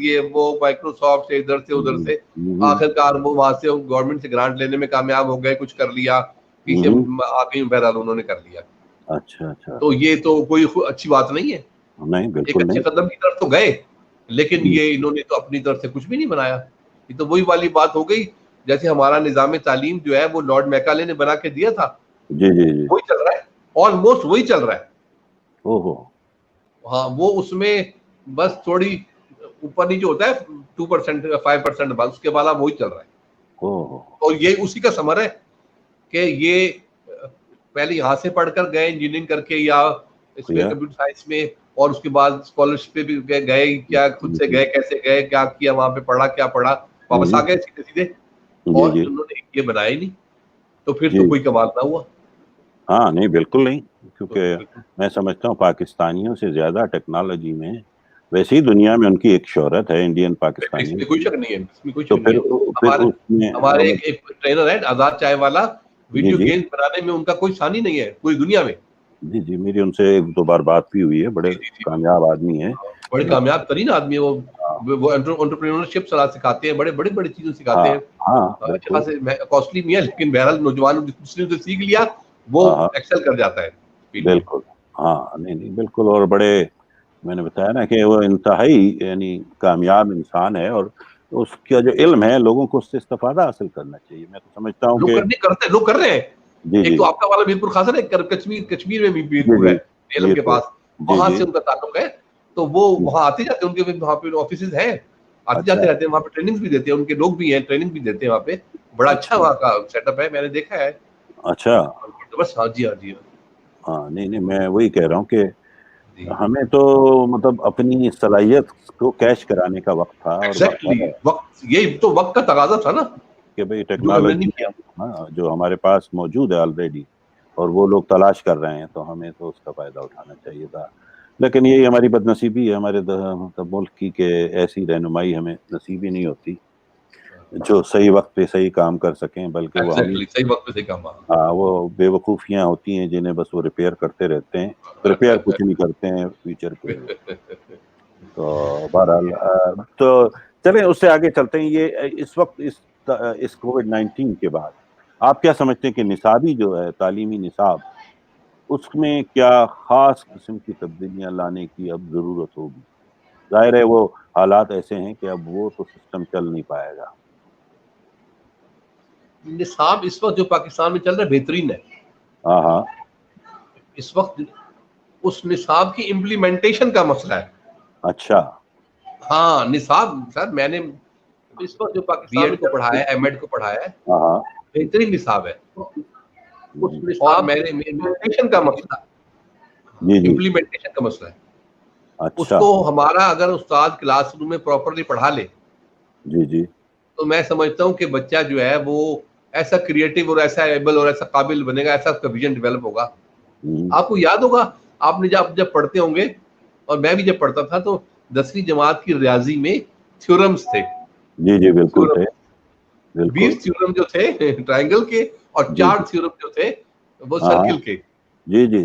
یہ وہ مائکروسافٹ سے ادھر سے ادھر سے آخر کار وہ وہاں سے گورنمنٹ سے گرانٹ لینے میں کامیاب ہو گئے, کچھ کر لیا, پیچھے آگے بہرحال انہوں نے کر لیا. اچھا اچھا, تو یہ تو کوئی اچھی بات نہیں ہے. نہیں ایک بالکل اچھے نہیں. قدم کی طرف تو گئے, لیکن یہ انہوں نے تو اپنی طرف سے کچھ بھی نہیں بنایا. یہ تو وہی والی بات ہو گئی جیسے ہمارا نظام تعلیم جو ہے وہ لارڈ میکالے نے بنا کے دیا تھا, جی جی جی, وہی چل رہا ہے, آلموسٹ وہی چل رہا ہے. اوہو, ہاں وہ اس میں بس تھوڑی اوپر نیچے ہوتا ہے 2% 5%, بس اس کے بعد وہی چل رہا ہے. اوہو, اور یہ اسی کا ثمر ہے کہ یہ پہلے یہاں سے پڑھ کر گئے انجینئرنگ کر کے یا اس میں کمپیوٹر سائنس میں, اور اس کے بعد اسکالرشپ پہ بھی گئے, کیا خود سے گئے, کیسے گئے, کیا کیا وہاں پہ, پڑھا کیا پڑھا, واپس آ گئے سیدھے سیدھے, اور انہوں نے یہ بنایا ہی نہیں, تو پھر تو کوئی کمال نہ ہوا. ہاں نہیں بالکل نہیں, کیونکہ میں سمجھتا ہوں پاکستانیوں سے زیادہ ٹیکنالوجی میں ویسے ہی دنیا میں ان کی ایک شہرت ہے انڈین اس پاکستانیوں میں کی. کوئی شک نہیں ہے, اس میں کوئی تو شک نہیں ہے. اس میں ہمارے ایک ٹرینر ہے آزاد چائے والا, جی ویڈیو جی گیمز بنانے میں ان کا کوئی ثانی نہیں ہے پوری دنیا میں. جی جی, میری ان سے ایک دو بار بات بھی ہوئی ہے, بڑے کامیاب آدمی ہیں, بڑے کامیاب ترین آدمی ہے وہ انٹرپرینورشپ سکھاتے ہیں, بڑے بڑی بڑی چیزیں سکھاتے ہیں. ہاں اچھا سے کاسٹلی نہیں ہے, لیکن بہرحال نوجوان جس نے سیکھ لیا وہ ایکسل کر جاتا ہے. بالکل, ہاں نہیں نہیں بالکل, اور بڑے میں نے بتایا نا کہ وہ انتہائی یعنی کامیاب انسان ہے, اور اس کا جو علم ہے لوگوں کو اس سے استفادہ حاصل کرنا چاہیے. میں تو سمجھتا ہوں کہ لوگ کر رہے ہیں. جی ایک جی تو آپ کا والا میر پور خاصا ہے, کشمیر میں بھی میر جی پور ہے جی نیلم کے پاس, جی وہاں جی سے ان کا تعلق ہے. تو وہ وہاں آتے جاتے ہیں, ان کے وہاں پہ آفیسز ہیں, آتے اچھا جاتے رہتے ہیں, وہاں پہ ٹریننگ بھی دیتے ہیں, ان کے لوگ بھی ہیں, ٹریننگ بھی دیتے ہیں وہاں پہ. بڑا اچھا وہاں کا سیٹ اپ ہے, میں نے دیکھا ہے. اچھا, بس ہاں جی, ہاں جی, ہاں نہیں نہیں, میں وہی کہہ رہا ہوں کہ جی ہمیں تو مطلب اپنی صلاحیت کو کیش کرانے کا وقت تھا, اور وقت ایگزیکٹلی, ہے وقت یہ تو وقت کا تقاضا تھا نا کہ بھئی جو ہم نے ٹیکنالوجی نہیں کیا. جو ہمارے پاس موجود ہے آلریڈی, اور وہ لوگ تلاش کر رہے ہیں, تو ہمیں تو اس کا فائدہ اٹھانا چاہیے تھا. لیکن یہی ہماری بد نصیبی ہے ہمارے ملک کی, کہ ایسی رہنمائی ہمیں نصیب ہی نہیں ہوتی جو صحیح وقت پہ صحیح کام کر سکیں, بلکہ وہ ہم ایگزیکٹلی صحیح وقت پہ صحیح کام. ہاں وہ بے وقوفیاں ہوتی ہیں جنہیں بس وہ ریپیئر کرتے رہتے ہیں, پریپیئر کچھ نہیں کرتے ہیں فیوچر کے لیے. تو بہرحال تو چلیں اس سے آگے چلتے ہیں. یہ اس وقت اس کووڈ-19 کے بعد آپ کیا سمجھتے ہیں کہ نصابی جو ہے تعلیمی نصاب, اس میں کیا خاص قسم کی تبدیلیاں لانے کی اب ضرورت ہوگی؟ ظاہر ہے وہ حالات ایسے ہیں کہ اب وہ تو سسٹم چل نہیں پائے گا. نصاب اس وقت جو پاکستان میں چل رہا ہے بہترین ہے. ہاں ہاں, اس وقت اس نصاب کی امپلیمنٹیشن کا مسئلہ ہے. اچھا, ہاں نصاب سر, میں نے اس وقت جو پاکستان کو پڑھایا ہے, ایم ایڈ کو پڑھایا ہے, ہاں ہاں, بہترین نصاب ہے. اور میں نے امپلیمنٹیشن کا مسئلہ, جی جی, امپلیمنٹیشن کا مسئلہ ہے. اس اچھا, کو ہمارا اگر استاد کلاس روم میں پراپرلی پڑھا لے جی جی, تو میں سمجھتا ہوں کہ بچہ جو ہے وہ ایسا کریٹو اور ایسا ایبل اور ایسا قابل بنے گا, ایسا اس کا ویژن ڈیولپ ہوگا. آپ کو یاد ہوگا, آپ نے جب پڑھتے ہوں گے, اور میں بھی جب پڑھتا تھا, تو 10ویں جماعت کی ریاضی میں تھیورمز تھے. جی جی بالکل تھے, بالکل, 20 تھیورم جو تھے ٹرائنگل کے, اور جی 4 جی, تھیورم جو تھے وہ ہاں سرکل کے. جی جی,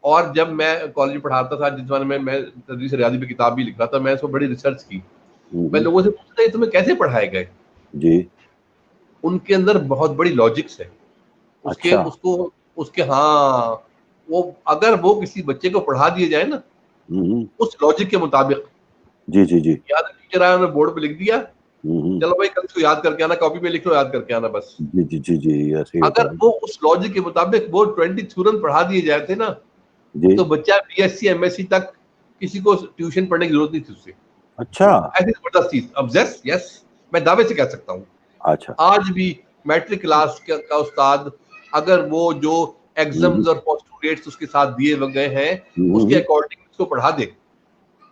اور جب میں کالج میں پڑھاتا تھا, جس زمانے میں تدریس ریاضی پہ کتاب بھی لکھ رہا تھا, میں اس کو بڑی ریسرچ کی. میں لوگوں سے پوچھتا تمہیں کیسے پڑھائے گئے؟ جی, ان کے اندر بہت بڑی لاجکس ہے. اچھا, اس کے ہاں وہ اگر وہ کسی بچے کو پڑھا دیے جائے نا اس لاجک کے مطابق, جی جی جی, یاد ٹیچر آیا, انہوں نے بورڈ پہ لکھ دیا, چلو بھائی کل اس کو یاد کر کے آنا, کاپی پہ لکھ لو, یاد کر کے آنا بس. جی جی جی جی, ایسے ہی ہوتا اگر ہے. وہ اس لاجک کے مطابق وہ 20 تھیورم پڑھا دیے جائے تھے نا, جی, تو بچہ B S C M S C تک کسی کو ٹیوشن پڑھنے کی ضرورت نہیں تھی اس سے. اچھا, ایسی زبردست چیز. اب یس میں دعوے سے کہہ سکتا ہوں, اچھا, آج بھی میٹرک کلاس کا استاد اگر وہ جو ایگزامز اور پوسٹوریٹس اس کے ساتھ دیے گئے ہیں اس کے اکارڈنگ اس کو پڑھا دے,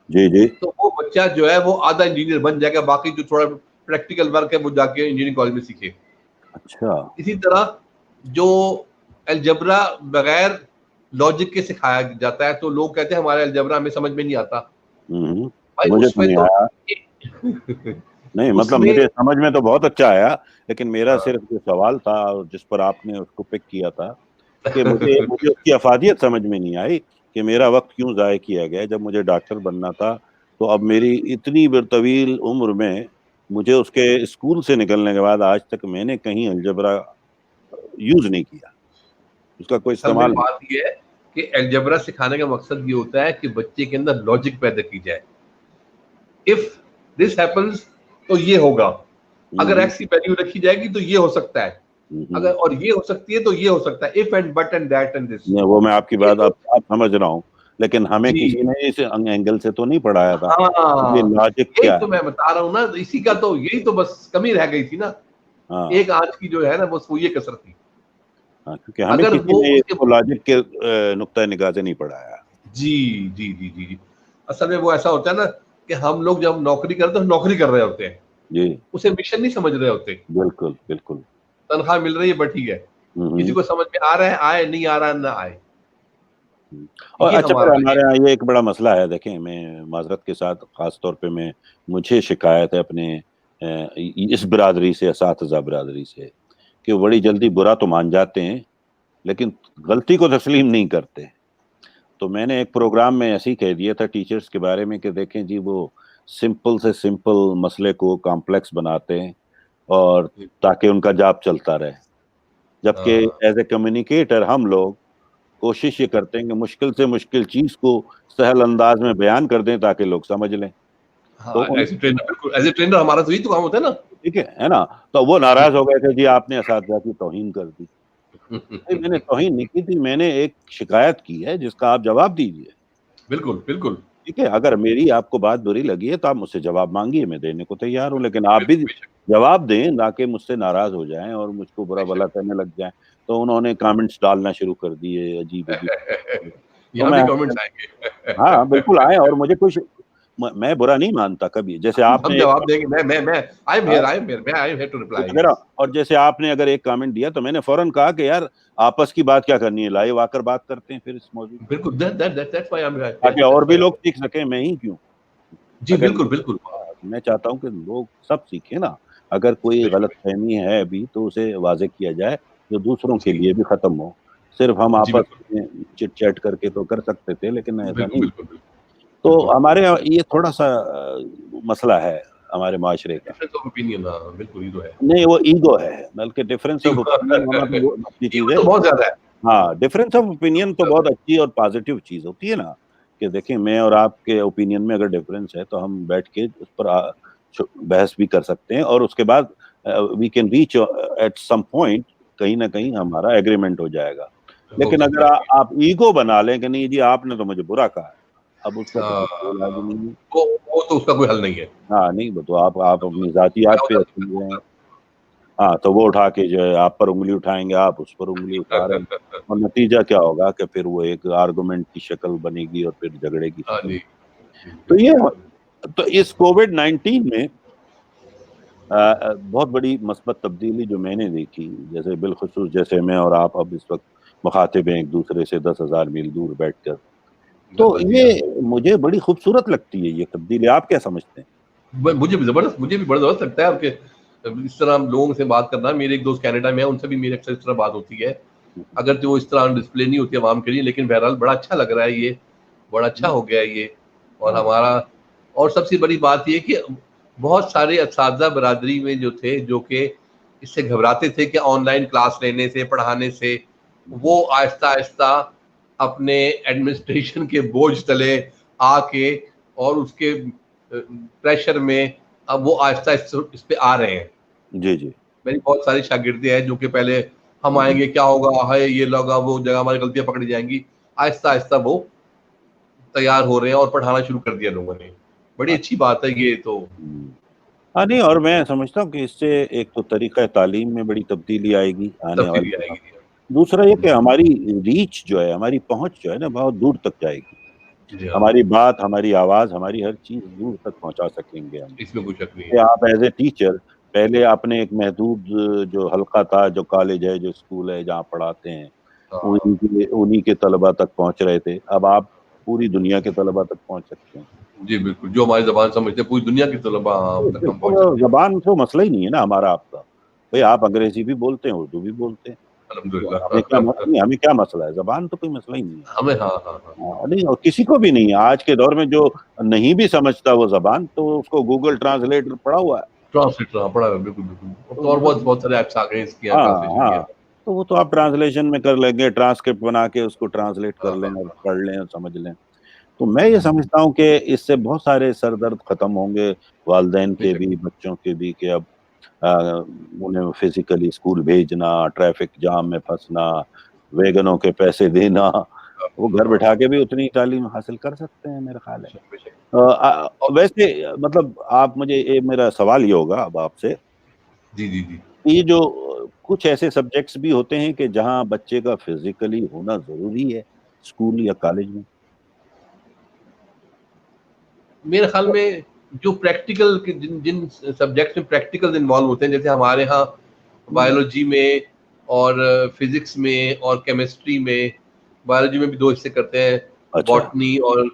جی جی, تو وہ بچہ جو ہے وہ آدھا انجینئر بن جائے گا. باقی جو تھوڑا پریکٹیکل ورک ہے وہ جا کے انجینئرنگ کالج میں سیکھے. اچھا, اسی طرح جو الجبرا بغیر لاجک کے سکھایا جاتا ہے, تو لوگ کہتے ہیں ہمارے الجبرا ہمیں سمجھ میں نہیں آتا. بھائی مجھے اس تو میں نہیں تو آیا. نہیں اس مطلب میں مجھے سمجھ میں تو بہت اچھا آیا, لیکن میرا صرف جو سوال تھا جس پر آپ نے اس کو پک کیا تھا, کہ مجھے اس کی افادیت سمجھ میں نہیں آئی کہ میرا وقت کیوں ضائع کیا گیا. جب مجھے ڈاکٹر بننا تھا تو اب میری اتنی طویل عمر میں مجھے اس کے اسکول سے نکلنے کے بعد آج تک میں نے کہیں الجبرا یوز نہیں کیا، اس کا کوئی اصل میں استعمال نہیں. بات یہ ہے کہ الجبرا سکھانے کا مقصد یہ ہوتا ہے کہ بچے کے اندر لاجک پیدا کی جائے. اف دس ہیپنس تو یہ ہوگا، اگر ایکس کی ویلیو رکھی جائے گی تو یہ ہو سکتا ہے، اگر اور یہ ہو سکتی ہے تو یہ ہو سکتا ہے. If and but and that and this. وہ میں آپ کی بات آپ سمجھ رہا ہوں، لیکن ہمیں جی کسی نے اس اینگل سے تو نہیں پڑھایا تھا ہاں یہ لاجک یہی کیا تو ہے. میں بتا رہا ہوں نا، اسی کا تو یہی تو بس کمی رہ گئی تھی نا. ہاں ایک آنچ کی جو ہے نا بس وہ یہ کثر تھی. کیونکہ ہمیں اگر کسی وہ نے اس اس کے کو لاجک کے نقطۂ نگاہ سے نہیں پڑھایا. جی جی جی جی جی اصل میں وہ ایسا ہوتا ہے نا کہ ہم لوگ جب نوکری کرتے ہیں نوکری کر رہے ہوتے ہیں، جی اسے مشن نہیں سمجھ رہے ہوتے. بالکل بالکل. تنخواہ مل رہی ہے بٹ ٹھیک ہے، کسی کو سمجھ میں آ رہا ہے آئے، نہیں آ رہا ہے نہ آئے. اور یہ اچھا پھر ہمارا ہمارے یہاں یہ ایک بڑا مسئلہ ہے، دیکھیں میں معذرت کے ساتھ خاص طور پہ مجھے شکایت ہے اپنے اس برادری سے، اساتذہ برادری سے، کہ وہ بڑی جلدی برا تو مان جاتے ہیں لیکن غلطی کو تسلیم نہیں کرتے. تو میں نے ایک پروگرام میں ایسے ہی کہہ دیا تھا ٹیچرز کے بارے میں کہ دیکھیں جی وہ سمپل سے سمپل مسئلے کو کمپلیکس بناتے ہیں اور تاکہ ان کا جاب چلتا رہے، جبکہ ایز اے کمیونیکیٹر ہم لوگ کوشش یہ کرتے ہیں کہ مشکل سے مشکل چیز کو سہل انداز میں بیان کر دیں تاکہ لوگ سمجھ لیں. تو ایز اے ٹرینر ہمارا تو یہی تو کام ہوتا ہے نا. ٹھیک ہے نا، تو وہ ناراض ہو گئے تھے جی آپ نے اساتذہ کی توہین کر دی. میں نے توہین نہیں کی تھی، میں نے ایک شکایت کی ہے جس کا آپ جواب دیجیے. بالکل بالکل. ٹھیک ہے، اگر میری آپ کو بات بری لگی ہے تو آپ مجھ سے جواب مانگیے، میں دینے کو تیار ہوں، لیکن آپ بھی جواب دیں نہ کہ مجھ سے ناراض ہو جائیں اور مجھ کو برا بھلا کہنے لگ جائیں. تو انہوں نے کامنٹس ڈالنا شروع کر دیے عجیب عجیب. تو یہاں بھی میں کامنٹس آئیں گے. ہاں بالکل آئے، اور مجھے کچھ میں برا نہیں مانتا کبھی. جیسے آپ ہم نے جواب دیں گے. میں I am here to reply. اور جیسے آپ نے اگر ایک کامنٹ دیا تو میں نے فوراً کہا کہ یار آپس کی بات کیا کرنی ہے، لائیو آ کر بات کرتے ہیں پھر اس موضوع پہ، بالکل. تاکہ اور بھی لوگ سیکھ سکیں، میں ہی کیوں. جی اگر بالکل بالکل. میں چاہتا ہوں کہ لوگ سب سیکھیں نا، اگر کوئی غلط فہمی ہے ابھی تو اسے واضح کیا جائے جو دوسروں کے لیے بھی ختم ہو. صرف ہم آپس میں چٹ چیٹ کر کے تو کر سکتے تھے لیکن ایسا نہیں. تو ہمارے یہ تھوڑا سا مسئلہ ہے ہمارے معاشرے کا. بالکل یہ تو ہے. نہیں وہ ایگو ہے، بلکہ ڈفرینس آف اوپینین ہونا تو وہ اچھی چیز ہے. بہت زیادہ ہے. ہاں ڈفرینس آف اوپینین تو بہت اچھی اور پازیٹیو چیز ہوتی ہے نا، کہ دیکھیں میں اور آپ کے اوپینین میں اگر ڈفرینس ہے تو ہم بیٹھ کے اس پر بحث بھی کر سکتے ہیں، اور اس کے بعد we can reach at some point کہیں نہ کہیں ہمارا ایگریمنٹ ہو جائے گا. لیکن اگر آپ ایگو بنا لیں کہ نہیں جی آپ نے تو مجھے برا کہا ہے، اب اس کا کوئی علاج نہیں ہے. وہ تو اس کا کوئی حل نہیں ہے. ہاں نہیں، وہ تو آپ اپنی ذاتیات پہ رکھیں گے. ہاں تو وہ اٹھا کے جو ہے آپ پر انگلی اٹھائیں گے، آپ اس پر انگلی اٹھا رہے ہیں، اور نتیجہ کیا ہوگا کہ پھر وہ ایک آرگومنٹ کی شکل بنے گی اور پھر جھگڑے کی شکل. تو یہ تو اس کووڈ-19 میں بہت بڑی مثبت تبدیلی جو میں نے دیکھی، جیسے بالخصوص جیسے میں اور آپ اب اس وقت مخاطب ہیں ایک دوسرے سے 10,000 میل دور بیٹھ کر، تو یہ مجھے بڑی خوبصورت لگتی ہے یہ تبدیلی. آپ کیا سمجھتے ہیں؟ مجھے بھی بڑا زبردست لگتا ہے کہ اس طرح لوگوں سے بات کرنا. میرے ایک دوست کینیڈا میں ہے، ان سے بھی میری اکثر اس طرح بات ہوتی ہے، اگر تو اس طرح ڈسپلے نہیں ہوتی عوام کے لیے، لیکن بہرحال بڑا اچھا لگ رہا ہے، یہ بڑا اچھا ہو گیا یہ. اور ہمارا اور سب سے بڑی بات یہ کہ بہت سارے اساتذہ برادری میں جو تھے جو کہ اس سے گھبراتے تھے کہ آن لائن کلاس لینے سے پڑھانے سے، وہ آہستہ آہستہ اپنے ایڈمنسٹریشن کے بوجھ تلے آ کے اور اس کے پریشر میں اب وہ آہستہ اس پہ آ رہے ہیں. جی جی میری بہت ساری شاگردیں ہیں جو کہ پہلے ہم آئیں گے کیا ہوگا، ہے یہ لوگا وہ جگہ ہماری غلطیاں پکڑی جائیں گی، آہستہ آہستہ وہ تیار ہو رہے ہیں اور پڑھانا شروع کر دیا لوگوں نے. بڑی اچھی بات ہے یہ تو. ہاں نہیں، اور میں سمجھتا ہوں کہ اس سے ایک تو طریقہ تعلیم میں بڑی تبدیلی آئے گی آنے تبدیلی والی. آئے گی. دوسرا یہ کہ ہماری ریچ جو ہے، ہماری پہنچ جو ہے نا بہت دور تک جائے گی. جی ہاں، ہماری بات، ہماری آواز، ہماری ہر چیز دور تک پہنچا سکیں گے ہم. اس میں کوئی شک نہیں کہ ہے. آپ ایز اے ٹیچر پہلے آپ نے ایک محدود جو حلقہ تھا، جو کالج ہے، جو اسکول ہے جہاں پڑھاتے ہیں، انہی کے طلباء تک پہنچ رہے تھے. اب آپ پوری دنیا کے طلباء تک پہنچ سکتے ہیں. جی بالکل، جو ہماری زبان سمجھتے ہیں پوری دنیا کی طلباء تک ہم پہنچ سکتے ہیں. زبان تو مسئلہ ہی نہیں ہے نا ہمارا آپ کا. بھئی آپ انگریزی بھی بولتے ہیں، اردو بھی بولتے ہیں، الحمدللہ. ہمیں کیا مسئلہ ہے, زبان تو کوئی مسئلہ ہی نہیں ہے ہمیں ہاں نہیں, اور کسی کو بھی نہیں ہے آج کے دور میں. جو نہیں بھی سمجھتا وہ زبان, تو اس کو گوگل ٹرانسلیٹر پڑا ہوا ہے, ٹرانسلیٹر پڑھا ہے, بالکل. اور بہت سارے ایپس آ گئے اس کی ٹرانسلیشن ہاں, کے. تو وہ تو آپ ٹرانسلیشن میں کر لیں گے, ٹرانسکرپٹ بنا کے اس کو ٹرانسلیٹ کر لیں اور پڑھ لیں اور سمجھ لیں. تو میں یہ سمجھتا ہوں کہ اس سے بہت سارے سر درد ختم ہوں گے, والدین کے بھی, بچوں کے بھی, کہ اب انہیں فزیکلی اسکول بھیجنا, ٹریفک جام میں پھنسنا, ویگنوں کے پیسے دینا, وہ گھر بٹھا کے بھی اتنی تعلیم حاصل کر سکتے ہیں میرا خیال ہے. ویسے مطلب آپ مجھے, میرا سوال یہ ہوگا اب آپ سے, جی یہ جو کچھ ایسے سبجیکٹس بھی ہوتے ہیں کہ جہاں بچے کا فزیکلی ہونا ضروری ہے اسکول یا کالج میں, میرے خیال میں جو پریکٹیکل جن سبجیکٹس میں پریکٹیکل انوالو ہوتے ہیں, جیسے ہمارے ہاں بایولوجی میں اور فزکس میں اور کیمسٹری میں. بایولوجی میں بھی 2 حصے کرتے ہیں, باٹنی اور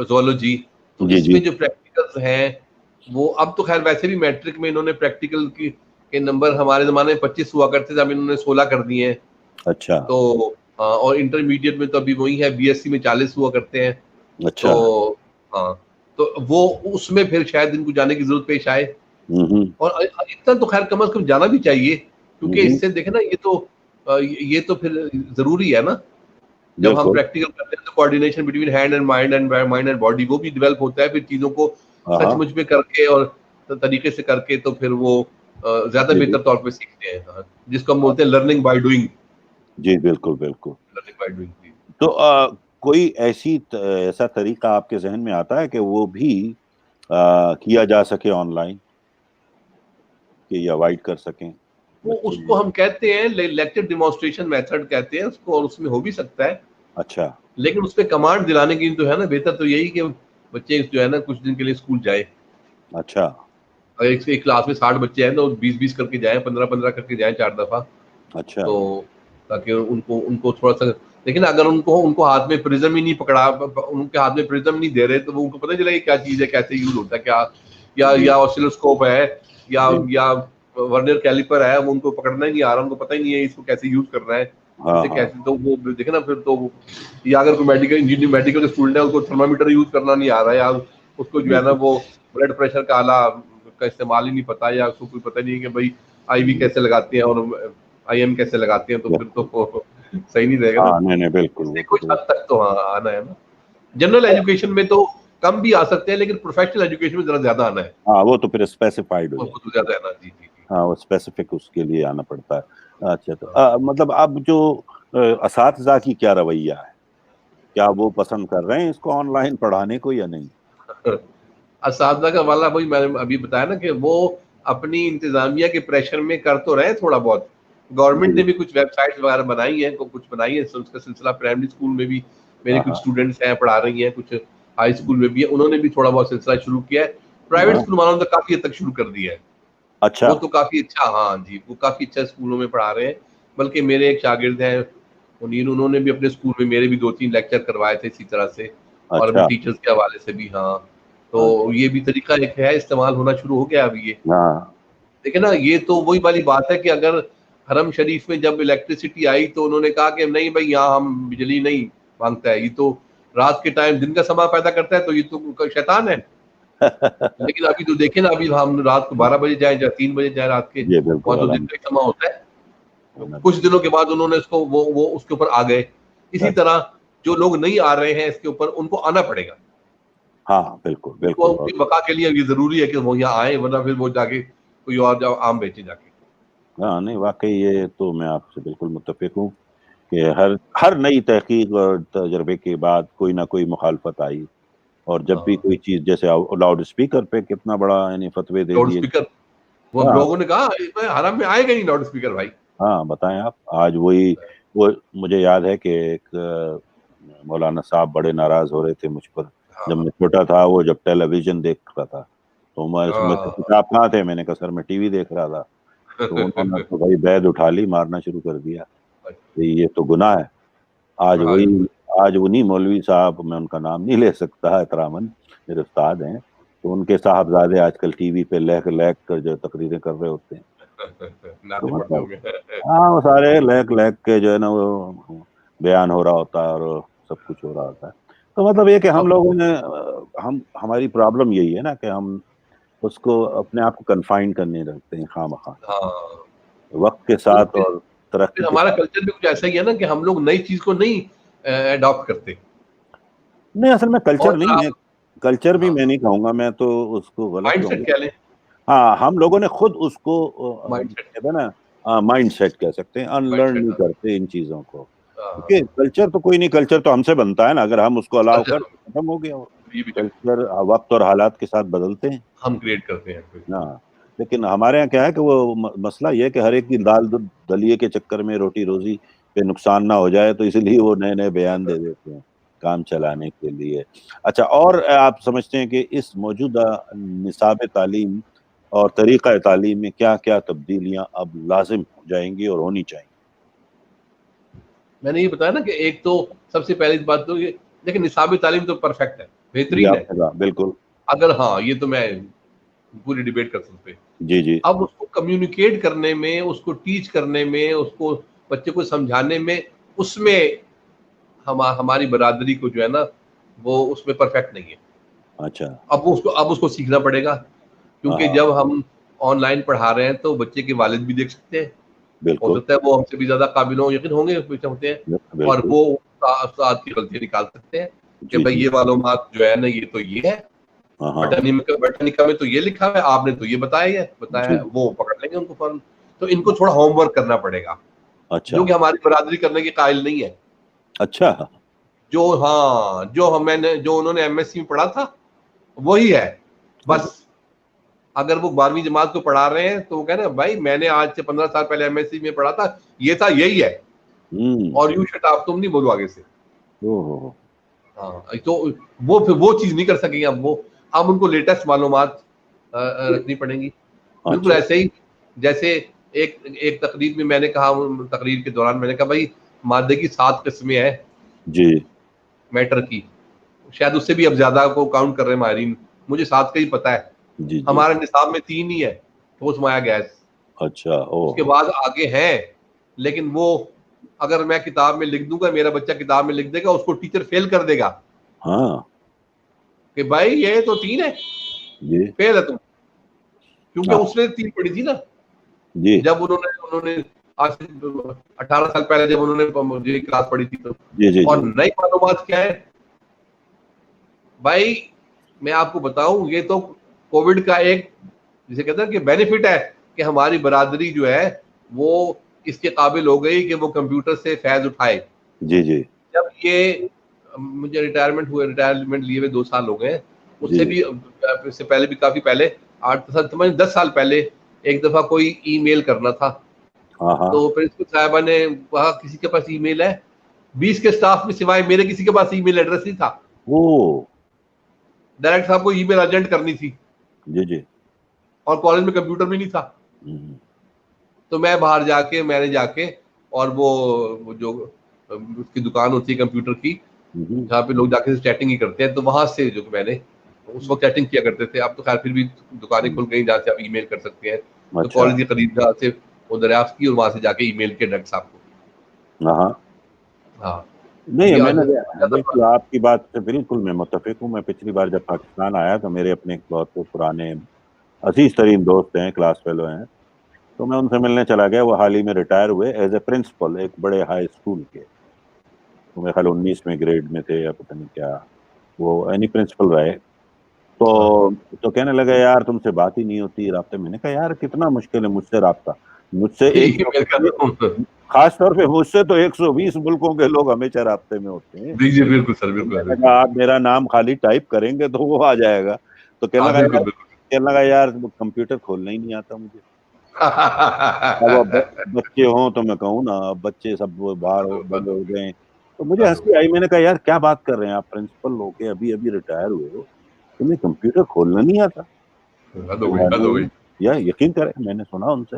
زولوجی. تو اس میں جو پریکٹیکلز ہیں وہ اب تو خیر ویسے بھی میٹرک میں انہوں نے پریکٹیکل کے نمبر, ہمارے زمانے میں 25 ہوا کرتے تھے, اب انہوں نے 16 کر دیے ہیں. اچھا. تو اور انٹرمیڈیٹ میں تو ابھی وہی ہے, BSc میں 40 ہوا کرتے ہیں. اچھا. تو ہاں, تو وہ اس میں پھر شاید ان کو جانے کی ضرورت پیش آئے. اور اتنا تو خیر کم از کم جانا بھی چاہیے, کیونکہ اس سے دیکھیں نا, یہ تو پھر ضروری ہے نا. جب ہم پریکٹیکل کرتے ہیں تو coordination between hand and mind and body وہ بھی ڈیولپ ہوتا ہے. پھر چیزوں کو سچ مچ میں کر کے اور طریقے سے کر کے تو پھر وہ زیادہ بہتر طور پہ سیکھتے ہیں, جس کو ہم بولتے ہیں لرننگ بائی ڈوئنگ. جی بالکل لرننگ بائی ڈوئنگ. تو کوئی ایسا طریقہ آپ کے ذہن میں آتا ہے کہ وہ بھی کیا جا سکے آن لائن, کہ یہ اوائڈ کر سکیں؟ وہ اس کو ہم کہتے ہیں لیکچر ڈیمونسٹریشن میتھڈ کہتے ہیں اس کو, اور اس میں ہو بھی سکتا ہے. اچھا. لیکن اس پہ کمانڈ دلانے کی تو ہے نا, بہتر تو یہی کہ بچے جو ہے نا کچھ دن کے لیے اسکول جائے. اچھا. اگر ایک کلاس میں 60 بچے ہیں تو 20 کر کے جائیں, 15 کر کے جائیں 4 دفعہ. اچھا. تو تاکہ ان کو تھوڑا سا, لیکن اگر ان کو ہاتھ میں پرزم ہی نہیں پکڑا, ان کے ہاتھ میں پرزم نہیں دے رہے, تو وہ ان کو پتہ نہیں چلے گا کیا چیز ہے, کیسے یوز ہوتا ہے, کیا یا آسیلوسکوپ ہے یا ورنیئر کیلیپر ہے, وہ ان کو پکڑنا ہی نہیں آ رہا, ان کو پتہ ہی نہیں ہے اس کو کیسے یوز کرنا ہے, اسے کیسے. تو وہ دیکھیں نا, پھر تو یا اگر کوئی میڈیکل انجینئر میڈیکل کے اسٹوڈنٹ ہے, اس کو تھرمامیٹر یوز کرنا نہیں آ رہا ہے, یا اس کو جو ہے نا وہ بلڈ پریشر کا آلہ کا استعمال ہی نہیں پتا, یا اس کو کوئی پتہ نہیں ہے کہ بھائی آئی وی کیسے لگاتے ہیں اور آئی ایم کیسے لگاتے ہیں, تو پھر تو صحیح نہیں رہے گا نا. نہیں بالکل, اس سے کچھ حد تک تو آنا ہے نا. جنرل ایجوکیشن میں تو کم بھی آ سکتے ہیں, لیکن پروفیشنل ایجوکیشن میں ذرا زیادہ آنا ہے. ہاں, وہ تو پھر اسپیسیفائڈ ہو وہ زیادہ ہے نا. جی ہاں, وہ اسپیسیفک اس کے لیے آنا پڑتا ہے. اچھا, تو مطلب اب جو اساتذہ کی کیا رویہ ہے, کیا وہ پسند کر رہے ہیں اس کو آن لائن پڑھانے کو یا نہیں؟ اساتذہ کا والا بھائی میں نے ابھی بتایا نا کہ وہ اپنی انتظامیہ کے پریشر میں کر تو رہے تھوڑا بہت. گورنمنٹ نے بھی کچھ ویب سائٹس وغیرہ بنائی ہیں, کچھ بنائی ہے اس کا سلسلہ. پرائمری اسکول میں بھی میرے کچھ اسٹوڈنٹس ہیں, پڑھا رہی ہیں, کچھ ہائی اسکول میں بھی ہے, انہوں نے بھی تھوڑا بہت سلسلہ شروع کیا ہے. پرائیویٹ اسکول والوں نے تو کافی حد تک شروع کر دیا ہے. اچھا. وہ تو کافی اچھا, ہاں جی, وہ کافی اچھا اسکولوں میں پڑھا رہے ہیں. بلکہ میرے ایک شاگرد ہیں انہوں نے بھی اپنے اسکول میں میرے بھی 2-3 لیکچر کروائے تھے اسی طرح سے, اور اپنے ٹیچرز کے حوالے سے بھی. ہاں, تو یہ بھی طریقہ ایک ہے, استعمال ہونا شروع ہو گیا ابھی. یہ دیکھیں نا, یہ تو وہی والی بات ہے کہ اگر حرم شریف میں جب الیکٹریسٹی آئی تو انہوں نے کہا کہ نہیں بھائی یہاں ہم بجلی نہیں مانگتا ہے, یہ تو رات کے ٹائم دن کا سما پیدا کرتا ہے, تو یہ تو شیطان ہے. لیکن ابھی تو دیکھیں نا, ابھی ہم رات کو 12 بجے جائیں یا 3 بجے جائیں رات کے, وہاں تو دن کا ہی سما ہوتا ہے. کچھ دنوں کے بعد انہوں نے اس کو وہ اس کے اوپر آ گئے. اسی طرح جو لوگ نہیں آ رہے ہیں اس کے اوپر, ان کو آنا پڑے گا. ہاں بالکل ان کی بقا کے لیے یہ ضروری ہے کہ وہ یہاں آئیں, ورنہ پھر وہ جا کے کوئی اور آم بیچے جا کے. ہاں نہیں, واقعی یہ تو میں آپ سے بالکل متفق ہوں کہ ہر نئی تحقیق اور تجربے کے بعد کوئی نہ کوئی مخالفت آئی. اور جب بھی کوئی چیز, جیسے لاؤڈ اسپیکر پہ کتنا بڑا یعنی فتوے دے لاؤڈ دیے. اسپیکر, وہ لوگوں نے کہا حرم میں آئے گا نہیں لاؤڈ اسپیکر بھائی. ہاں بتائیں آپ. آج وہ مجھے یاد ہے کہ ایک مولانا صاحب بڑے ناراض ہو رہے تھے مجھ پر, جب میں چھوٹا تھا. وہ جب ٹیلی ویژن دیکھ رہا تھا تو میں اس میں آپ کہاں تھے, میں نے کہا سر میں ٹی وی دیکھ رہا تھا. تو انہوں نے تو بھائی بیت اٹھا لی, مارنا شروع کر دیا. یہ تو گناہ ہے. آج انہی مولوی صاحب, میں ان کا نام نہیں لے سکتا احتراماً, میرے استاد ہیں, تو ان کے صاحبزادے آج کل ٹی وی پہ لیک کر جو تقریریں کر رہے ہوتے ہیں. تو نعرے پڑتے مطلب ہوں گے. ہاں وہ سارے لیک کے جو ہے نا وہ بیان ہو رہا ہوتا ہے اور سب کچھ ہو رہا ہوتا ہے. تو مطلب یہ کہ ہم اب لوگوں نے ہماری پرابلم یہی ہے نا کہ ہم اس کو اپنے آپ کو کنفائن کرنے رکھتے ہیں خواہ مخواہ ہاں وقت کے تو ساتھ پھر اور ترقی کے ہمارا ساتھ. کلچر بھی کچھ ایسا ہی ہے نا کہ ہم لوگ نئی چیز کو نہیں اڈاپٹ کرتے. نہیں اصل میں کلچر اور اگر نہیں ہے, آپ کلچر بھی ہاں میں نہیں کہوں گا, میں تو اس کو غلط مائنڈ کہوں سیٹ گا. کہہ لیں, ہاں ہم لوگوں نے خود اس کو مائنڈ سیٹ کہتے ہیں نا مائنڈ سیٹ کہہ سکتے ہیں, ان مائنڈ لرن سیٹ نہیں ہاں کرتے ان چیزوں کو. کیونکہ ہاں کلچر تو کوئی نہیں, کلچر تو ہم سے بنتا ہے نا, اگر ہم اس کو الاؤ کلچر کر ختم ہو گیا. یہ بھی کلچر وقت اور حالات کے ساتھ بدلتے ہیں. ہم کریٹ کرتے ہیں. ہاں لیکن ہمارے یہاں کیا ہے کہ وہ مسئلہ یہ ہے کہ ہر ایک کی دال دلیے کے چکر میں روٹی روزی پہ نقصان نہ ہو جائے, تو اس لیے وہ نئے نئے بیان دے دیتے ہیں کام چلانے کے لیے. اچھا, اور آپ سمجھتے ہیں کہ اس موجودہ نصاب تعلیم اور طریقہ تعلیم میں کیا کیا تبدیلیاں اب لازم ہو جائیں گی اور ہونی چاہیے؟ میں نے یہ بتایا نا کہ ایک تو سب سے پہلی بات تو یہ, لیکن نصابی تعلیم تو پرفیکٹ ہے, جی بہترین ہے. آپ نے کہا بالکل. اگر ہاں یہ تو میں پوری ڈیبیٹ کر سکتے. جی جی اب اس کو کمیونیکیٹ کرنے میں, اس کو ٹیچ کرنے میں, اس کو بچے کو سمجھانے میں, اس میں ہماری برادری کو جو ہے نا وہ اس میں پرفیکٹ نہیں ہے. اچھا اب اس کو سیکھنا پڑے گا, ہاں کیونکہ جب ہم آن لائن پڑھا رہے ہیں تو بچے کے والد بھی دیکھ سکتے ہیں, ہو بالکل سکتا ہے وہ ہم سے بھی زیادہ قابل ہوں, یقین ہوں گے ہوتے ہیں, اور بالکل. وہ استاد کی غلطیاں نکال سکتے ہیں کہ جی بھائی جی یہ معلومات جو ہے نا یہ تو یہ ہے, ہاں ہاں بٹنیکا میں تو یہ لکھا ہے, آپ نے تو یہ بتایا جی ہے, وہ پکڑ لیں گے ان کو فوراً. تو ان کو تھوڑا ہوم ورک کرنا پڑے گا, اچھا جو کہ ہماری برادری کرنے کے قائل نہیں ہے. اچھا جو انہوں نے ایم ایس سی میں پڑھا تھا وہی ہے بس. اگر وہ 12ویں جماعت کو پڑھا رہے ہیں تو وہ کہہ رہے ہیں بھائی میں نے آج سے 15 سال پہلے ایم ایس سی میں پڑھا تھا, یہ تھا یہی ہے, اور یو شٹ آپ تم نہیں بولو آگے سے. ہاں تو وہ چیز نہیں کر سکیں گے. اب ان کو لیٹسٹ معلومات رکھنی پڑیں گی. بالکل اچھا ایسے ہی جیسے ایک تقریر میں میں نے کہا, تقریر کے دوران میں نے کہا بھائی مادے کی 7 قسمیں ہیں جی میٹر کی, شاید اس سے بھی اب زیادہ کو کاؤنٹ کر رہے ہیں ماہرین, مجھے 7 کا ہی پتا ہے. جی جی ہمارے نصاب میں 3 ہی ہے, ٹھوس مایع گیس. اچھا اس کے بعد آگے ہیں, لیکن وہ اگر میں کتاب میں لکھ دوں گا, میرا بچہ کتاب میں لکھ دے گا, اس کو ٹیچر فیل کر دے گا ہاں کہ بھائی یہ تو 3 ہے, جی فیل ہے تم. کیونکہ ہاں اس نے 3 پڑھی تھی نا جی جب انہوں نے آج سے 18 سال پہلے جب انہوں نے کلاس پڑھی تھی تو. جی جی اور جی نئی معلومات کیا ہے بھائی, میں آپ کو بتاؤں, یہ تو کووڈ کا ایک جسے کہتے ہیں کہ بینیفٹ ہے کہ ہماری برادری جو ہے وہ اس کے قابل ہو گئی کہ وہ کمپیوٹر سے فیض اٹھائے. جی جی جب یہ مجھے ریٹائرمنٹ لیے ہوئے 2 سال ہو گئے, اس جی سے بھی اس سے پہلے بھی کافی پہلے 10 سال پہلے ایک دفعہ کوئی ای میل کرنا تھا, ہاں ہاں تو پرنسپل صاحبہ نے کہا کسی کے پاس ای میل ہے, 20 کے اسٹاف میں سوائے میرے کسی کے پاس ای میل ایڈریس نہیں تھا. او ڈائریکٹ صاحب کو ای میل ارجنٹ کرنی تھی, جی جی اور کالج میں کمپیوٹر بھی نہیں تھا. تو میں نے جا کے اور وہ جو اس کی دکان ہوتی ہے کمپیوٹر کی, جہاں پہ لوگ جا کے چیٹنگ ہی کرتے ہیں, تو وہاں سے جو میں نے اس وقت چیٹنگ کیا کرتے تھے. اب تو خیر پھر بھی دکانیں کھل گئی جہاں سے آپ ای میل کر سکتے ہیں, تو اچھا کالج کے قریب جہاں سے وہ دریافت کی اور وہاں سے جا کے ای میل کے ڈائریکٹ صاحب کو. ہاں ہاں نہیں یہ میں نے بالکل آپ کی بات سے بالکل میں متفق ہوں. میں پچھلی بار جب پاکستان آیا تو میرے اپنے بہت پرانے عزیز ترین دوست ہیں, کلاس فیلو ہیں, تو میں ان سے ملنے چلا گیا. وہ حال ہی میں ریٹائر ہوئے ایز اے پرنسپل ایک بڑے ہائی اسکول کے, تو میرے خیال 19ویں گریڈ میں تھے یا پتہ نہیں کیا, وہ اینی پرنسپل رہے. تو کہنے لگا یار تم سے بات ہی نہیں ہوتی, رابطے. میں نے کہا یار کتنا مشکل ہے مجھ سے رابطہ, مجھ سے ای میل کر رہا ہوں. خاص طور پہ مجھ سے تو 120 ملکوں کے لوگ ہمیشہ رابطے میں ہوتے ہیں. جی بالکل سر, تو بالکل میں نے بالکل کہا آپ میرا نام خالی ٹائپ کریں گے تو وہ آ جائے گا. تو ہاں بالکل کہنے لگا یار کمپیوٹر کھولنا ہی نہیں آتا مجھے. اب بچے ہوں تو میں کہوں نا, اب بچے سب باہر بند ہو گئے. تو مجھے ہنسی آئی. میں نے کہا یار کیا بات کر رہے ہیں آپ, پرنسپل ہو کے ابھی ابھی ریٹائر ہوئے ہو, تمہیں کمپیوٹر کھولنا نہیں آتا. حد ہو گئی. یا یقین کریں میں نے سنا ان سے,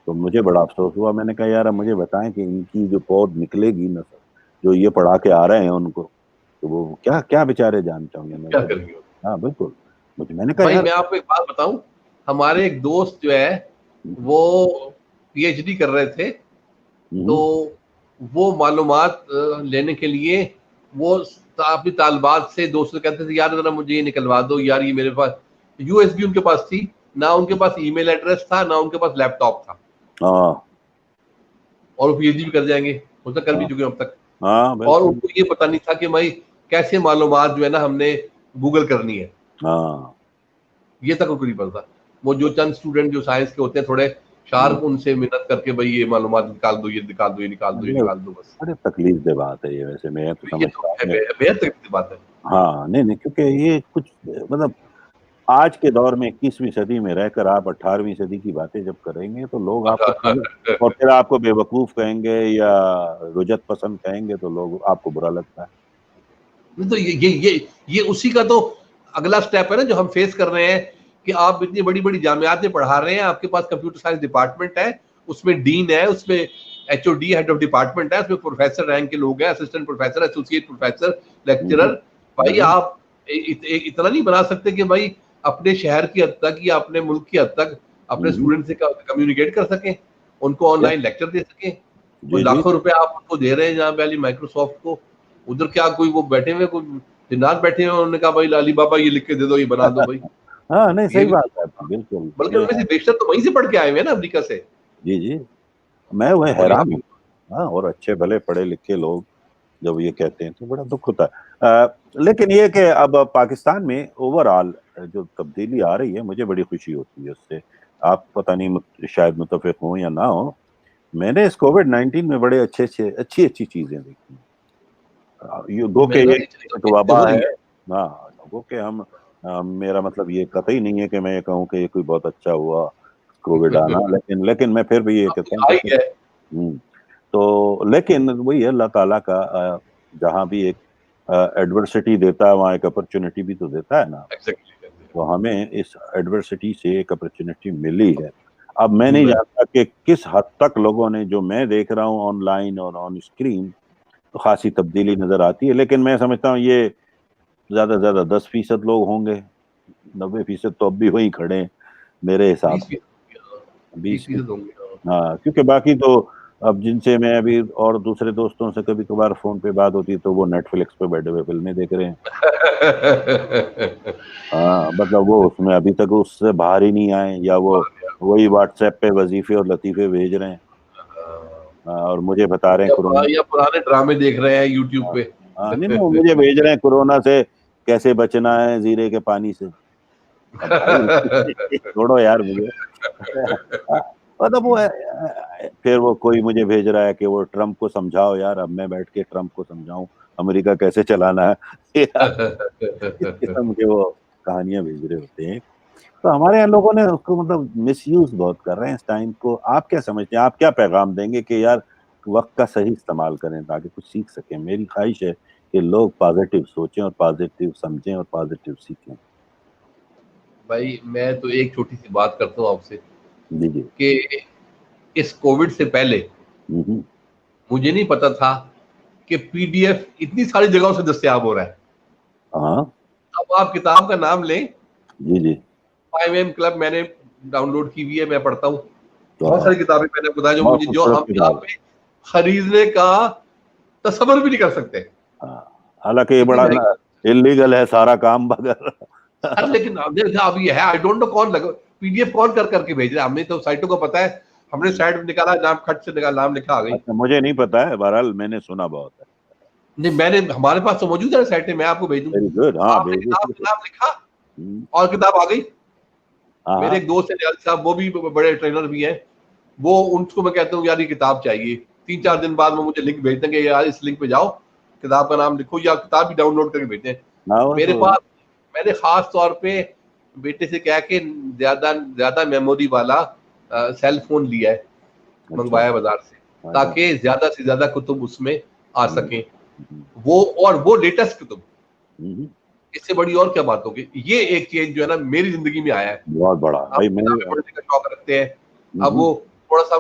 تو مجھے بڑا افسوس ہوا. میں نے کہا یار اب مجھے بتائیں کہ ان کی جو پود نکلے گی نسل جو یہ پڑھا کے آ رہے ہیں ان کو, تو وہ کیا کیا بیچارے جانتے ہوں گے. کیا کریں گے. ہاں بالکل. میں نے کہا بھائی یار میں آپ کو ایک بات بتاؤں, ہمارے ایک دوست جو ہے وہ پی ایچ ڈی کر رہے تھے, تو وہ معلومات لینے کے لیے وہ اپنی طالبات سے دوستوں کہتے تھے یار ذرا مجھے یہ نکلوا دو یار, یہ میرے پاس یو ایس بی ان کے پاس تھی, نہ ان کے پاس ای میل ایڈریس تھا, نہ ان کے پاس لیپ ٹاپ تھا, اور وہ پی ایچ ڈی بھی کر جائیں گے, وہ تو کر بھی چکے اب تک, اور ان کو یہ پتہ نہیں تھا کہ بھائی کیسے معلومات جو ہے نا ہم نے گوگل کرنی ہے, یہ تک ان کو نہیں پتا. وہ جو چند اسٹوڈنٹ جو سائنس کے ہوتے ہیں تھوڑے شارپ, ان سے محنت کر کے بھائی یہ معلومات نکال دو, یہ نکال دو, یہ نکال دو, یہ نکال دو, بس. بڑے تکلیف دہ بات ہے یہ, ویسے میں تو سمجھتا ہوں بہت تکلیف کی بات ہے. ہاں نہیں, کیونکہ یہ کچھ مطلب آج کے دور میں 21ویں صدی میں رہ کر آپ 18ویں صدی کی باتیں جب کریں گے تو لوگ آپ کو اور پھر آپ کو بے وقوف کہیں گے یا رجت پسند کہیں گے تو لوگ آپ کو برا لگتا ہے. تو یہ اسی کا تو اگلا سٹیپ ہے نا جو ہم فیس کر رہے ہیں, کہ آپ اتنی بڑی بڑی جامعات میں پڑھا رہے ہیں, آپ کے پاس کمپیوٹر سائنس ڈپارٹمنٹ ہے, اس میں ڈین ہے, اس میں H O D head of department ہے, اس میں پروفیسر رینک کے لوگ ہیں, assistant professor, associate professor, lecturer. بھائی آپ اتنا نہیں بنا سکتے کہ بھائی اپنے شہر کی حد تک یا اپنے ملک کی حد تک اپنے اسٹوڈنٹ سے کمیونیکیٹ کر سکیں, ان کو آن لائن لیکچر دے سکیں. وہ لاکھوں روپے آپ ان کو دے رہے ہیں جہاں پہ علی مائکروسافٹ کو, ادھر کیا کوئی وہ بیٹھے ہوئے کوئی جنات بیٹھے ہیں, انہوں نے کہا بھائی علی بابا یہ لکھ کے دے دو, یہ بنا دو بھائی. ہاں نہیں صحیح بات ہے بالکل, بلکہ ان میں سے بیشتر تو وہیں سے پڑھ کے آئے ہوئے ہیں نا امریکہ سے. جی میں وہ حیران ہوں. ہاں, اور اچھے بھلے پڑھے لکھے لوگ جب یہ کہتے ہیں تو بڑا دکھ ہوتا ہے. لیکن یہ کہ اب پاکستان میں اوور آل جو تبدیلی آ رہی ہے مجھے بڑی خوشی ہوتی ہے اس سے. آپ پتہ نہیں شاید متفق ہوں یا نہ ہوں, میں نے اس کووڈ-19 میں بڑے اچھی چیزیں دیکھی ہیں. گو کہ یہ وبا ہے, ہاں گو کہ ہم میرا مطلب یہ قطعی نہیں ہے کہ میں یہ کہوں کہ یہ کوئی بہت اچھا ہوا کووڈ آنا, لیکن میں پھر بھی یہ کہتا ہوں تو لیکن وہی ہے اللہ تعالیٰ کا, جہاں بھی ایک ایڈورسٹی دیتا ہے وہاں ایک اپرچونٹی بھی تو دیتا ہے نا. تو ہمیں اس ایڈورسٹی سے ایک اپرچونٹی ملی ہے. اب میں نہیں جانتا کہ کس حد تک لوگوں نے, جو میں دیکھ رہا ہوں آن لائن اور آن اسکرین, تو خاصی تبدیلی نظر آتی ہے, لیکن میں سمجھتا ہوں یہ زیادہ سے زیادہ 10% لوگ ہوں گے, 90% تو اب بھی وہیں کھڑے ہیں میرے حساب سے. 20%. ہاں, کیونکہ باقی تو اب جن سے میں ابھی اور دوسرے دوستوں سے کبھی کبھار فون پہ بات ہوتی ہے تو وہ نیٹ فلکس پہ بیٹھے ہوئے فلمیں دیکھ رہے ہیں. ہاں مطلب وہ اس میں ابھی تک اس سے باہر ہی نہیں آئے, یا وہ وہی واٹس ایپ پہ وظیفے اور لطیفے بھیج رہے ہیں اور مجھے بتا رہے ہیں کورونا, یا پرانے ڈرامے دیکھ رہے ہیں یوٹیوب پہ. نہیں مجھے بھیج رہے ہیں کورونا سے کیسے بچنا ہے زیرے کے پانی سے. چھوڑو یار مجھے. مطلب وہ پھر وہ کوئی مجھے بھیج رہا ہے کہ وہ ٹرمپ کو سمجھاؤ یار, اب میں بیٹھ کے ٹرمپ کو سمجھاؤں امریکہ کیسے چلانا ہے. اس قسم کے وہ کہانیاں بھیج رہے ہوتے ہیں. تو ہمارے یہاں لوگوں نے اس کو مطلب مس یوز بہت کر رہے ہیں اس ٹائم کو. آپ کیا سمجھتے ہیں, آپ کیا پیغام دیں گے کہ یار وقت کا صحیح استعمال کریں تاکہ کچھ سیکھ سکیں؟ میری خواہش ہے کہ لوگ پازیٹیو سوچیں اور پازیٹیو سمجھیں اور پازیٹیو سیکھیں. بھائی میں تو ایک چھوٹی سی بات کرتا ہوں آپ سے جی کہ اس کووڈ سے پہلے مجھے نہیں پتا تھا کہ پی ڈی ایف اتنی ساری جگہوں سے دستیاب ہو رہا ہے. ہاں اب آپ کتاب کا نام لیں, جی 5am کلب میں نے ڈاؤن لوڈ کی ہوئی ہے, میں پڑھتا ہوں. بہت ساری کتابیں میں نے بتایا جو مجھے جو ہم یہاں پہ خریدنے کا تصور بھی نہیں کر سکتے. حالانکہ یہ بڑا انلیگل ہے سارا کام, مگر لیکن اب یہ ہے آئی ڈونٹ نو کون لگا پی ڈی ایف کون کر کے بھیج رہا ہے. ہم نے تو سائٹوں کو پتا ہے, ہم نے سائٹ نکالا, نام کھٹ سے نکالا, نام لکھا آ گئی. مجھے نہیں پتا ہے, بہرحال میں نے سنا بہت ہے. نہیں میں نے, ہمارے پاس تو موجود ہے سائٹیں, میں آپ کو بھیج دوں. آپ نے کتاب کا نام لکھا اور کتاب آ گئی. میرے ایک دوست ہیں نیاز صاحب, وہ بھی بڑے ٹرینر بھی ہیں, وہ ان کو میں کہتا ہوں یار یہ کتاب چاہیے, 3-4 دن بعد وہ مجھے لنک بھیج دیں گے, یار اس لنک پہ جاؤ کتاب کا نام لکھو, یا کتاب بھی ڈاؤن لوڈ کر کے بھیجیں. میرے پاس میں نے خاص طور پہ بیٹے سے کہا کہ زیادہ میموری والا سیل فون لیا ہے, منگوایا بازار سے, تاکہ زیادہ سے زیادہ کتب اس میں آ سکیں, وہ لیٹسٹ کتب. اس سے بڑی اور کیا بات ہوگی. یہ ایک چینج جو ہے نا میری زندگی میں آیا ہے. بہت بڑا بھائی, میں پڑھنے کا شوق رکھتے ہیں, اب وہ تھوڑا سا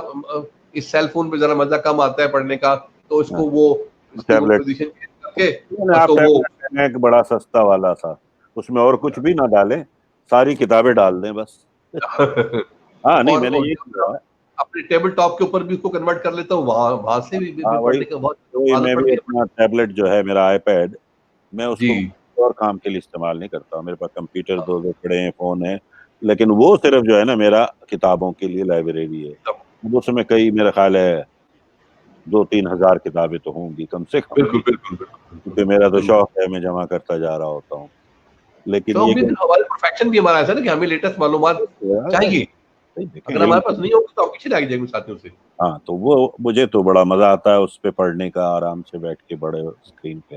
اس سیل فون پہ ذرا مزہ کم آتا ہے پڑھنے کا, تو اس کو وہ پوزیشن کر کے تو وہ ایک بڑا سستا والا تھا, اس میں اور کچھ بھی نہ ڈالیں, ساری کتابیں ڈال دیں بس. ہاں نہیں میں نے اور یہ کیا ہے، اپنے ٹیبل ٹاپ کے اوپر بھی اس کو کنورٹ کر لیتا ہوں، وہاں سے بھی ہاں پڑھنے کا بہت وہی عادت میں پڑ بھی گئی اپنا ٹیبلٹ جو ہے میرا آئی پیڈ، میں اس جی کو اور کام کے لیے استعمال نہیں کرتا ہوں، میرے پاس کمپیوٹر دو پڑے ہیں، فون ہے، لیکن وہ صرف جو ہے نا میرا کتابوں کے لیے لائبریری ہے، اس میں کئی میرا خیال ہے 2-3 ہزار کتابیں تو ہوں گی کم سے کم، بالکل بالکل بالکل کیونکہ میرا تو بالکل شوق ہے، میں جمع کرتا جا رہا ہوتا ہوں، لیکن شوق یہ بھی کہ ہمارے پروفیکشن بھی ہمارا ایسا نا کہ ہمیں لیٹسٹ معلومات چاہیے، دیکھیں اگر علم، ہمارے پاس نہیں ہوگی تو ہم پیچھے لگ جائیں گے ساتھیوں سے. ہاں تو وہ مجھے تو بڑا مزہ آتا ہے اس پہ پڑھنے کا، آرام سے بیٹھ کے بڑے اسکرین پہ،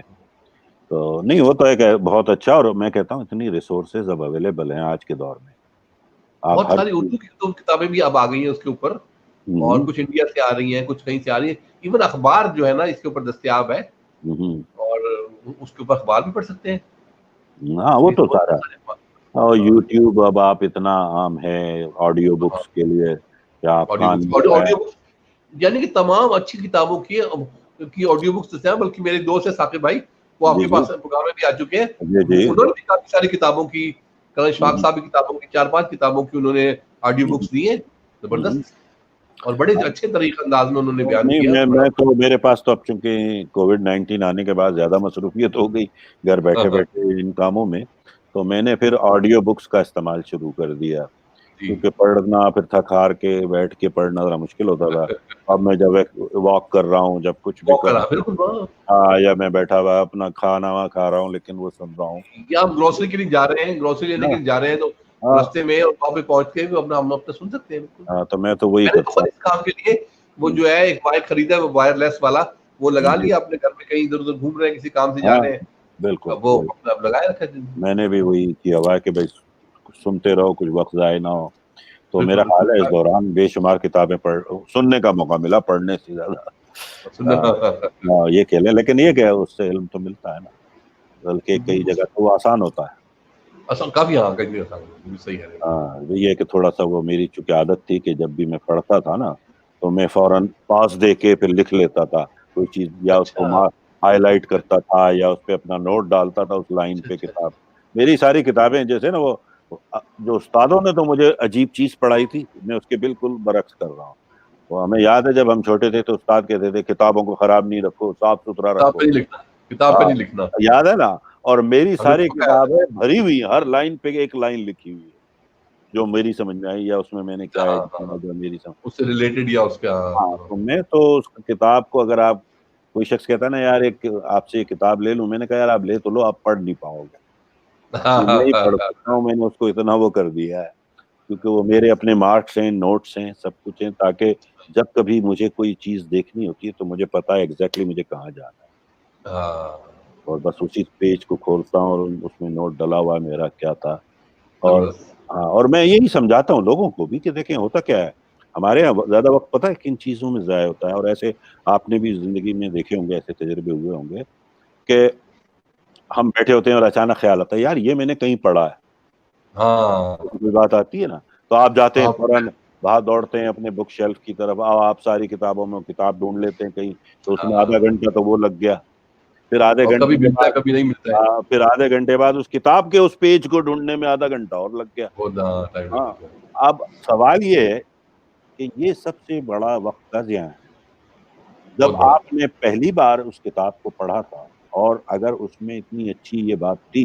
تو نہیں وہ تو ایک بہت اچھا، اور میں کہتا ہوں اتنی ریسورسز اب اویلیبل ہیں آج کے دور میں، آپ بہت ہر ساری اردو کی تو کتابیں بھی اب آ گئی ہیں اس کے اوپر، اور کچھ انڈیا سے آ رہی ہیں، کچھ کہیں سے آ رہی ہیں، ایون اخبار جو ہے نا اس کے اوپر دستیاب ہے، اور اس کے اوپر اخبار بھی پڑھ سکتے ہیں. ہاں وہ تو بہت سارا، سارے اخبار. اور ہاں، یوٹیوب اب آپ اتنا عام ہے آڈیو ہاں، بکس کے لیے، یا آپ آڈیو کان بکس، میں لگایا، آڈیو بکس یعنی کہ تمام اچھی کتابوں کی آڈیو بکس دستیاب، بلکہ میرے دوست ہیں ثاقب بھائی، وہ آپ جی کے جی پاس پروگرام میں بھی آ چکے ہیں، جی جی انہوں نے بھی کافی ساری کتابوں کی، کرن شفاق صاحب کی کتابوں کی 4-5 کتابوں کی انہوں نے آڈیو بکس دی ہیں، زبردست، اور بڑے اچھے طریقے انداز میں انہوں نے بیان نہیں کیا. میں تو میرے پاس تو اب چونکہ کووڈ-19 آنے کے بعد زیادہ مصروفیت ہو گئی گھر بیٹھے بیٹھے ان کاموں میں، تو میں نے پھر آڈیو بکس کا استعمال شروع کر دیا، جی کیونکہ پڑھنا پھر تھک ہار کے بیٹھ کے پڑھنا ذرا مشکل ہوتا تھا. اب میں جب واک کر رہا ہوں، جب کچھ بھی کر کرا رہا بالکل. ہوں، ہاں یا میں بیٹھا ہوا اپنا کھانا وا کھا رہا ہوں لیکن وہ سن رہا ہوں. یا ہم گروسری کے لیے جا رہے ہیں، گروسری لینے کے ہاں لیے جا رہے ہیں، تو ہاں رستے میں اور وہاں پہ پہنچ کے بھی ہم اپنا سن سکتے ہیں. بالکل ہاں تو میں تو وہی میں نے تو کرتا خود اس کام کے لیے وہ ہوں. جو ہے ایک مائک خریدا ہے وائر لیس والا، وہ لگا جی لیا اپنے گھر میں، کہیں ادھر ادھر گھوم رہے ہیں، کسی کام سے جا ہاں رہے ہیں، بالکل اب وہ اپنا لگائے رکھا ہے. میں نے بھی وہی کیا ہوا ہے کہ بھائی کچھ سنتے رہو، کچھ وقت ضائع نہ ہو. تو بالکل میرا بالکل حال ہے اس دوران بے شمار کتابیں سننے کا موقع ملا، پڑھنے سے زیادہ یہ کہہ لیں، لیکن یہ کہ اس سے علم تو ملتا ہے نا، بلکہ کئی جگہ تو وہ آسان ہوتا ہے. اصل کافی، ہاں کافی آسان ہے، صحیح ہے. ہاں یہ کہ تھوڑا سا وہ میری چونکہ عادت تھی کہ جب بھی میں پڑھتا تھا نا تو میں فوراً پاس دے کے پھر لکھ لیتا تھا کوئی چیز، یا اس کو اچھا ہائی لائٹ کرتا تھا، یا اس پہ اپنا نوٹ ڈالتا تھا اس لائن اچھا پہ. اچھا. کتاب میری ساری کتابیں جیسے نا وہ جو استادوں نے تو مجھے عجیب چیز پڑھائی تھی، میں اس کے بالکل برعکس کر رہا ہوں. وہ ہمیں یاد ہے جب ہم چھوٹے تھے تو استاد کہتے تھے کتابوں کو خراب نہیں رکھو، صاف ستھرا کتاب رکھو. پہ نہیں لکھنا، کتاب پہ ہاں نہیں لکھنا. یاد ہے نا، اور میری ہمیں ساری تو پکا یاد ہے. کتابیں بھری ہوئی ہیں، ہر لائن پہ ایک لائن لکھی ہوئی ہے جو میری سمجھ میں آئی، یا اس میں نے کیا ہاں ہے ہاں، جو میری سمجھ. اس سے ریلیٹڈ یا اس کے. ہاں تو میں تو اس کتاب کو، اگر آپ کوئی شخص کہتا ہے نا یار ایک آپ سے یہ کتاب لے لوں، میں نے کہا یار آپ لے تو لو، آپ پڑھ نہیں پاؤ گے. ہاں یہ ہاں نہیں ہاں پڑھ سکتا ہوں، میں نے اس کو اتنا وہ کر دیا ہے، کیونکہ وہ میرے اپنے مارکس ہیں، نوٹس ہیں، سب کچھ ہیں، تاکہ جب کبھی مجھے کوئی چیز دیکھنی ہوتی ہے تو مجھے پتا ہے ایگزیکٹلی مجھے کہاں جانا ہے، ہاں، اور بس اسی پیج کو کھولتا ہوں اور اس میں نوٹ ڈلا ہوا میرا کیا تھا. اور زبردست. ہاں، اور میں یہی سمجھاتا ہوں لوگوں کو بھی کہ دیکھیں ہوتا کیا ہے، ہمارے یہاں زیادہ وقت پتہ ہے کن چیزوں میں ضائع ہوتا ہے. اور ایسے آپ نے بھی زندگی میں دیکھے ہوں گے، ایسے تجربے ہوئے ہوں گے کہ ہم بیٹھے ہوتے ہیں اور اچانک خیال آتا ہے یار یہ میں نے کہیں پڑھا ہے، ہاں کوئی بات آتی ہے نا، تو آپ جاتے ہیں ہاں. فوراً باہر دوڑتے ہیں اپنے بک شیلف کی طرف، آپ ساری کتابوں میں کتاب ڈھونڈ لیتے ہیں کہیں، تو اس میں آدھا گھنٹہ تو وہ لگ گیا. پھر آدھے اور کبھی گھنٹے کے ملتا ہے بعد کبھی نہیں ملتا ہے. پھر آدھے گھنٹے بعد اس کتاب کے اس پیج کو ڈھونڈنے میں آدھا گھنٹہ اور لگ گیا. بہت ٹائم ہاں لگتا ہے. اب سوال یہ ہے کہ یہ سب سے بڑا وقت کا ضیاع ہے. بہت جب بڑا. آپ نے پہلی بار اس کتاب کو پڑھا تھا، اور اگر اس میں اتنی اچھی یہ بات تھی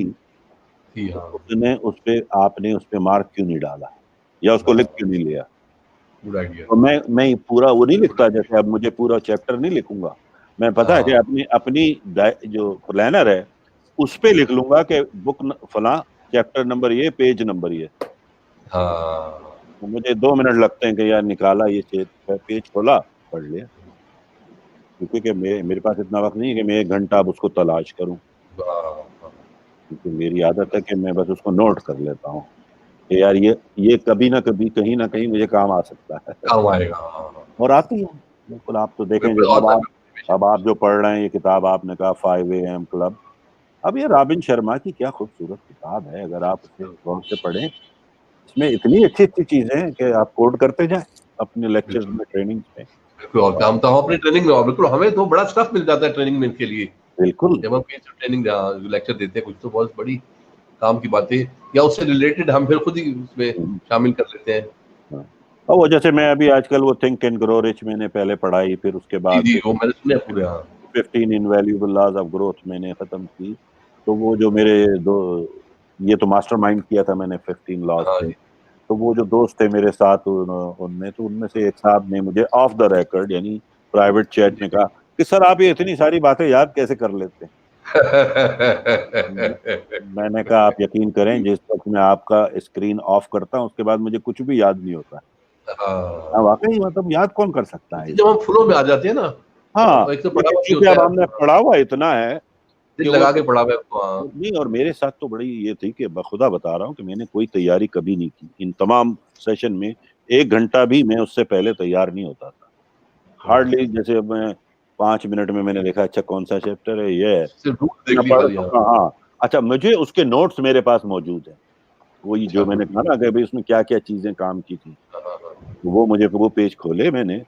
جی تو ہاں آپ نے اس پہ مارک کیوں نہیں ڈالا، یا اس کو ہاں، لکھ کیوں نہیں لیا. Good idea. تو میں پورا وہ نہیں لکھتا، جیسے اب مجھے پورا چیپٹر نہیں لکھوں گا، میں پتا ہے کہ ہاں اپنی جو پلانر ہے اس پہ لکھ لوں گا کہ بک فلاں چیپٹر نمبر یہ، پیج نمبر یہ. ہاں. مجھے 2 منٹ لگتے ہیں کہ یار نکالا یہ پیج کھولا پڑھ لیا، کیونکہ میرے پاس اتنا وقت نہیں ہے کہ میں 1 گھنٹہ اب اس کو تلاش کروں، کیونکہ میری عادت ہے کہ میں بس اس کو نوٹ کر لیتا ہوں کہ یار یہ کبھی نہ کبھی کہیں نہ کہیں مجھے کام آ سکتا ہے. کام آئے گا. ہاں اور آتی ہے بالکل. آپ تو دیکھیں بالکل. جو اور اب آپ جو پڑھ رہے ہیں یہ کتاب، آپ نے کہا 5 AM کلب، اب یہ رابن شرما کی کیا خوبصورت کتاب ہے، اگر آپ اسے غور سے پڑھیں اس میں اتنی اچھی اچھی چیزیں ہیں کہ آپ کوڈ کرتے جائیں اپنے لیکچرز بالکل میں، ٹریننگ میں. بالکل. اور کام تو ہم اپنی ٹریننگ میں، اور بالکل ہمیں تو بڑا اسٹف مل جاتا ہے ٹریننگ میں کے لیے، بالکل جب ہم ٹریننگ لیکچر دیتے ہیں کچھ تو بہت بڑی کام کی باتیں، یا اس سے ریلیٹڈ ہم پھر خود ہی اس میں شامل کر لیتے ہیں. اور وہ جیسے میں ابھی آج کل وہ تھنک اینڈ گرو رچ میں نے پہلے پڑھائی، پھر اس کے بعد جی وہ میں نے سنا ہے پورے. ہاں 15 انویلیوبل لاز آف گروتھ میں نے ختم کی. تو وہ جو میرے دو، یہ تو ماسٹر مائنڈ کیا تھا میں نے 15 لاز ہاں پہ. جی. تو وہ جو دوست تھے میرے ساتھ ان میں سے ایک صاحب نے مجھے آف دا ریکارڈ یعنی پرائیویٹ چیٹ میں کہا کہ سر آپ یہ اتنی ساری باتیں یاد کیسے کر لیتے ہیں. میں نے کہا آپ یقین کریں جس وقت میں آپ کا اسکرین آف کرتا ہوں اس کے بعد مجھے کچھ بھی یاد نہیں ہوتا. واقعی مطلب یاد کون کر سکتا ہے. جب ہم فلو میں آ جاتے ہیں نا ہاں ایک تو پڑھا لیکن ہوا نہیں چونکہ ہوتا اب ہے، ہم نے پڑھا ہوا اتنا ہے کہ دل وہ لگا کے پڑھا ہوا ہے تو. ہاں نہیں. اور میرے ساتھ تو بڑی یہ تھی کہ بخدا بتا رہا ہوں کہ میں نے کوئی تیاری کبھی نہیں کی. ان تمام سیشن میں 1 گھنٹہ بھی میں اس سے پہلے تیار نہیں ہوتا تھا. ہارڈلی جیسے میں 5 منٹ میں نے دیکھا اچھا کون سا چیپٹر ہے یہ ہے صرف روٹ دیکھ لی پڑھ خالی. چکا. ہاں اچھا مجھے اس کے نوٹس میرے پاس موجود ہیں. وہی جو میں نے کہا نا کہ بھائی اس میں کیا کیا چیزیں کام کی تھی وہ مجھے وہ پیج کھولے میں نے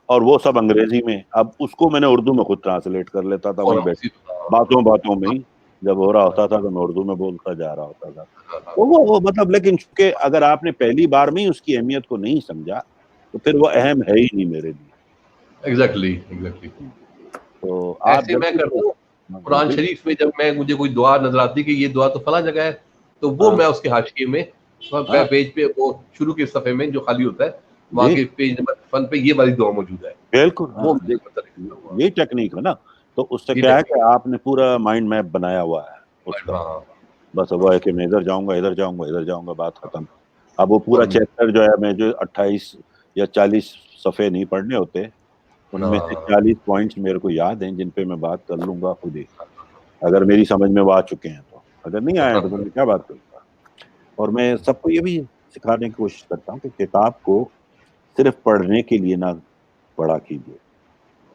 اور وہ سب انگریزی میں. اب اس کو میں نے اردو میں خود ٹرانسلیٹ کر لیتا تھا وہیں بیٹھ باتوں میں ہی. جب ہو رہا ہوتا تھا تو میں اردو میں بولتا جا رہا ہوتا تھا. وہ مطلب لیکن چونکہ اگر آپ نے پہلی بار میں ہی اس کی اہمیت کو نہیں سمجھا تو پھر وہ اہم ہے ہی نہیں میرے لیے. ایگزیکٹلی. تو آپ ایسے جب میں کرتا ہوں قرآن شریف میں جب مجھے کوئی دعا نظر آتی کہ یہ دعا تو فلاں جگہ ہے تو وہ میں اس کے حاشیے میں پیج پہ وہ شروع کے صفحے میں جو خالی ہوتا ہے وہاں کے پیج نمبر 1 پہ یہ والی دعا موجود ہے. بالکل یہی ٹیکنیک ہے نا. تو اس سے کیا ہے کہ آپ نے پورا مائنڈ میپ بنایا ہوا ہے اس کا. بس وہ ہے کہ میں ادھر جاؤں گا بات ختم. اب وہ پورا چیپٹر جو ہے میں جو 28 یا 40 صفحے نہیں پڑھنے ہوتے ان میں سے 40 پوائنٹس میرے کو یاد ہیں جن پہ میں بات کر لوں گا خود ہی اگر میری سمجھ میں وہ آ چکے ہیں تو. اگر نہیں آئے تو میں کیا بات کروں گا. اور میں سب کو یہ بھی سکھانے کی کوشش کرتا ہوں کہ کتاب کو صرف پڑھنے کے لیے نہ پڑھا کیجیے.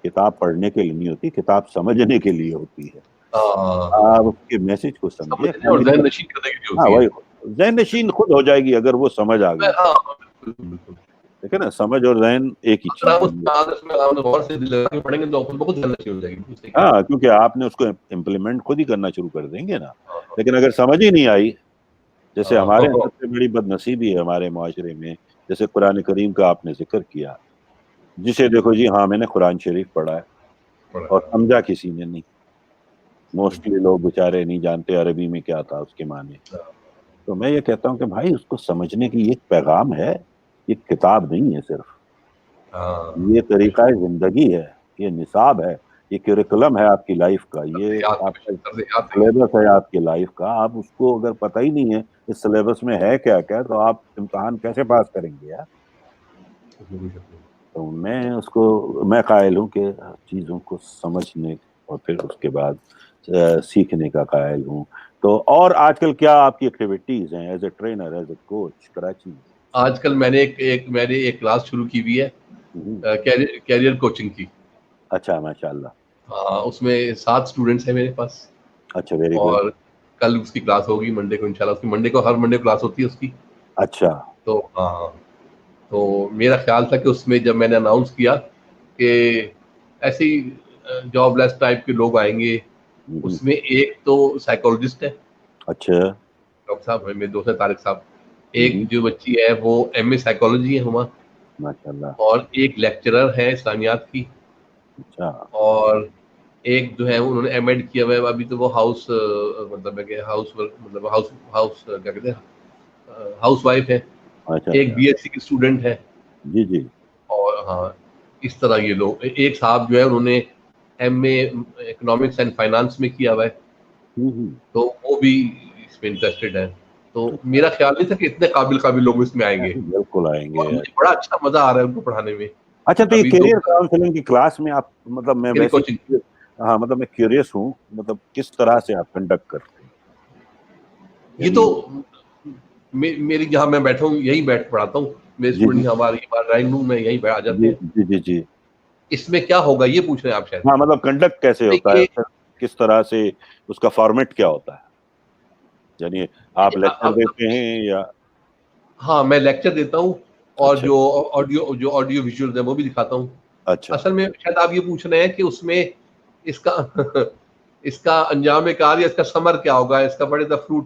کتاب پڑھنے کے لیے نہیں ہوتی, کتاب سمجھنے کے لیے ہوتی ہے. آپ اس کے میسج کو سمجھے. اور ذہن نشین کرنے کے لیے ہاں ہوتی ہے. وہی ذہن نشین خود ہو جائے گی اگر وہ سمجھ آ گئی. ٹھیک ہے نا, سمجھ اور ذہن ایک ہی چیز ہے. ہاں کیونکہ آپ نے اس کو امپلیمنٹ خود ہی کرنا شروع کر دیں گے نا. لیکن اگر سمجھ ہی نہیں آئی, جیسے ہمارے سب سے بڑی بد نصیبی ہے ہمارے معاشرے میں, جیسے قرآن کریم کا آپ نے ذکر کیا, جسے دیکھو جی ہاں میں نے قرآن شریف پڑھا ہے اور سمجھا کسی نے نہیں. موسٹلی لوگ بیچارے نہیں جانتے عربی میں کیا تھا اس کے معنی. تو میں یہ کہتا ہوں کہ بھائی اس کو سمجھنے کی ایک پیغام ہے, یہ کتاب نہیں ہے صرف, یہ طریقہ زندگی ہے, یہ نصاب ہے, یہ کریکولم ہے آپ کی لائف کا, یہ آپ کا سلیبس ہے آپ کی لائف کا. آپ اس کو اگر پتہ ہی نہیں ہے اس سلیبس میں ہے کیا کیا تو آپ امتحان کیسے پاس کریں گے یار. تو میں قائل ہوں کہ چیزوں کو سمجھنے اور پھر اس کے بعد سیکھنے کا قائل ہوں. تو اور آج کل کیا آپ کی ایکٹیویٹیز ہیں as a trainer, as a coach Karachi میں؟ آج کل میں نے ایک کلاس شروع کی ہوئی ہے کیریئر کوچنگ کی. اچھا ماشاء اللہ. ہاں اس میں 7 اسٹوڈنٹس ہیں میرے پاس. اچھا ویری گڈ. اور کل اس کی کلاس ہوگی منڈے کو انشاءاللہ. اس کی منڈے کو ہر منڈے کلاس ہوتی ہے اس کی. اچھا. تو ہاں تو میرا خیال تھا کہ اس میں جب میں نے اناؤنس کیا کہ ایسے ہی جاب لیس ٹائپ کے لوگ آئیں گے, اس میں ایک تو سائیکولوجسٹ ہے اچھا ڈاکٹر صاحب, میرے دوست ہیں طارق صاحب. ایک جو بچی ہے وہ ایم اے سائیکولوجی ہے ہما, ماشاء اللہ. اور ایک لیکچرر ہے اسلامیات کی. اچھا. اور ایک جو ہے انہوں نے ایم ایڈ کیا ہوا ہے ابھی تو وہ ہاؤس مطلب ہے کہ ہاؤس کیا کہتے ہیں ہاؤس وائف ہے. ایک بی ایس سی کی اسٹوڈنٹ ہے. جی جی. اور ہاں اس طرح یہ لوگ, ایک صاحب جو ہے انہوں نے M A economics and finance میں کیا ہوا ہے تو وہ بھی اس میں انٹرسٹڈ ہے. تو میرا خیال نہیں تھا کہ اتنے قابل لوگ اس میں آئیں گے, بالکل آئیں گے. اور مجھے بڑا اچھا مزہ آ رہا ہے ان کو پڑھانے میں. اچھا تو یہ کیریئر کاؤنسلنگ کی کلاس میں آپ مطلب میں ویسے ہاں مطلب میں کیوریس ہوں, مطلب کس طرح سے آپ کنڈکٹ کرتے ہیں؟ یہ تو میری جہاں میں بیٹھا ہوں یہی بیٹھ پڑھاتا ہوں. میرے اسٹوڈنٹ ہماری ڈرائنگ روم میں یہیں آ جاتے ہیں. جی جی. اس میں کیا ہوگا یہ پوچھ رہے ہیں آپ شاید. ہاں مطلب کنڈکٹ کیسے ہوتا ہے, کس طرح سے اس کا فارمیٹ کیا ہوتا ہے, یعنی آپ لیکچر دیتے ہیں یا؟ ہاں میں لیکچر دیتا ہوں اور جو آڈیو ویژولز ہیں وہ بھی دکھاتا ہوں. اچھا. اصل میں شاید آپ یہ پوچھ رہے ہیں کہ اس میں اس کا انجام کار یا اس کا ثمر کیا ہوگا, اس کا بڑے دا فروٹ.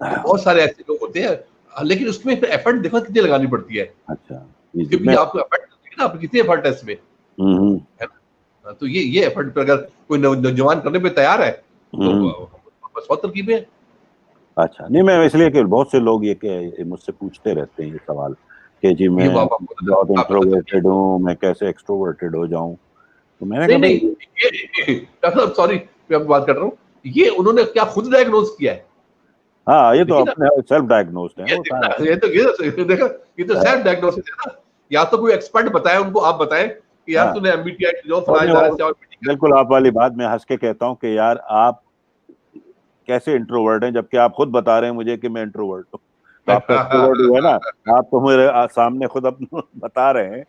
بہت سارے ایسے لوگ ہوتے ہیں, لیکن اس میں پھر ایفرٹ دیکھو کتنی لگانی پڑتی ہے. اچھا کیونکہ آپ کو ایفرٹ نا, آپ کتنے ایفرٹ ہے اس میں, ہے نا. تو یہ ایفرٹ پہ اگر کوئی نوجوان کرنے پہ تیار ہے تو بس بہت ترکیبیں ہیں. اچھا نہیں, میں اس لیے کہ بہت سے لوگ یہ کہ مجھ سے پوچھتے رہتے ہیں یہ سوال کہ جی میں بہت انٹروورٹڈ ہوں, میں کیسے ایکسٹروورٹڈ ہو جاؤں. تو میں نے کہا نہیں ڈاکٹر سوری میں بات کر رہا ہوں, یہ انہوں نے کیا خود ڈائگنوز کیا ہے؟ ہاں یہ تو اپنے سیلف ڈائگنوزڈ ہے, یہ تو سیلف ڈائگنوسس ہے نا. یا تو کوئی ایکسپرٹ بتائے ان کو, آپ بتائیں کہ یار تو نے ایم بی ٹی آئی جو فلاں ادارے سے. بالکل آپ والی بات میں ہنس کے کہتا ہوں کہ یار آپ کیسے انٹروورٹ ہیں جبکہ آپ خود بتا رہے ہیں مجھے کہ میں انٹروورٹ ہوں. تو آپ کا ایکسٹروورٹ ہوا نا, آپ تو میرے سامنے خود اپنا بتا رہے ہیں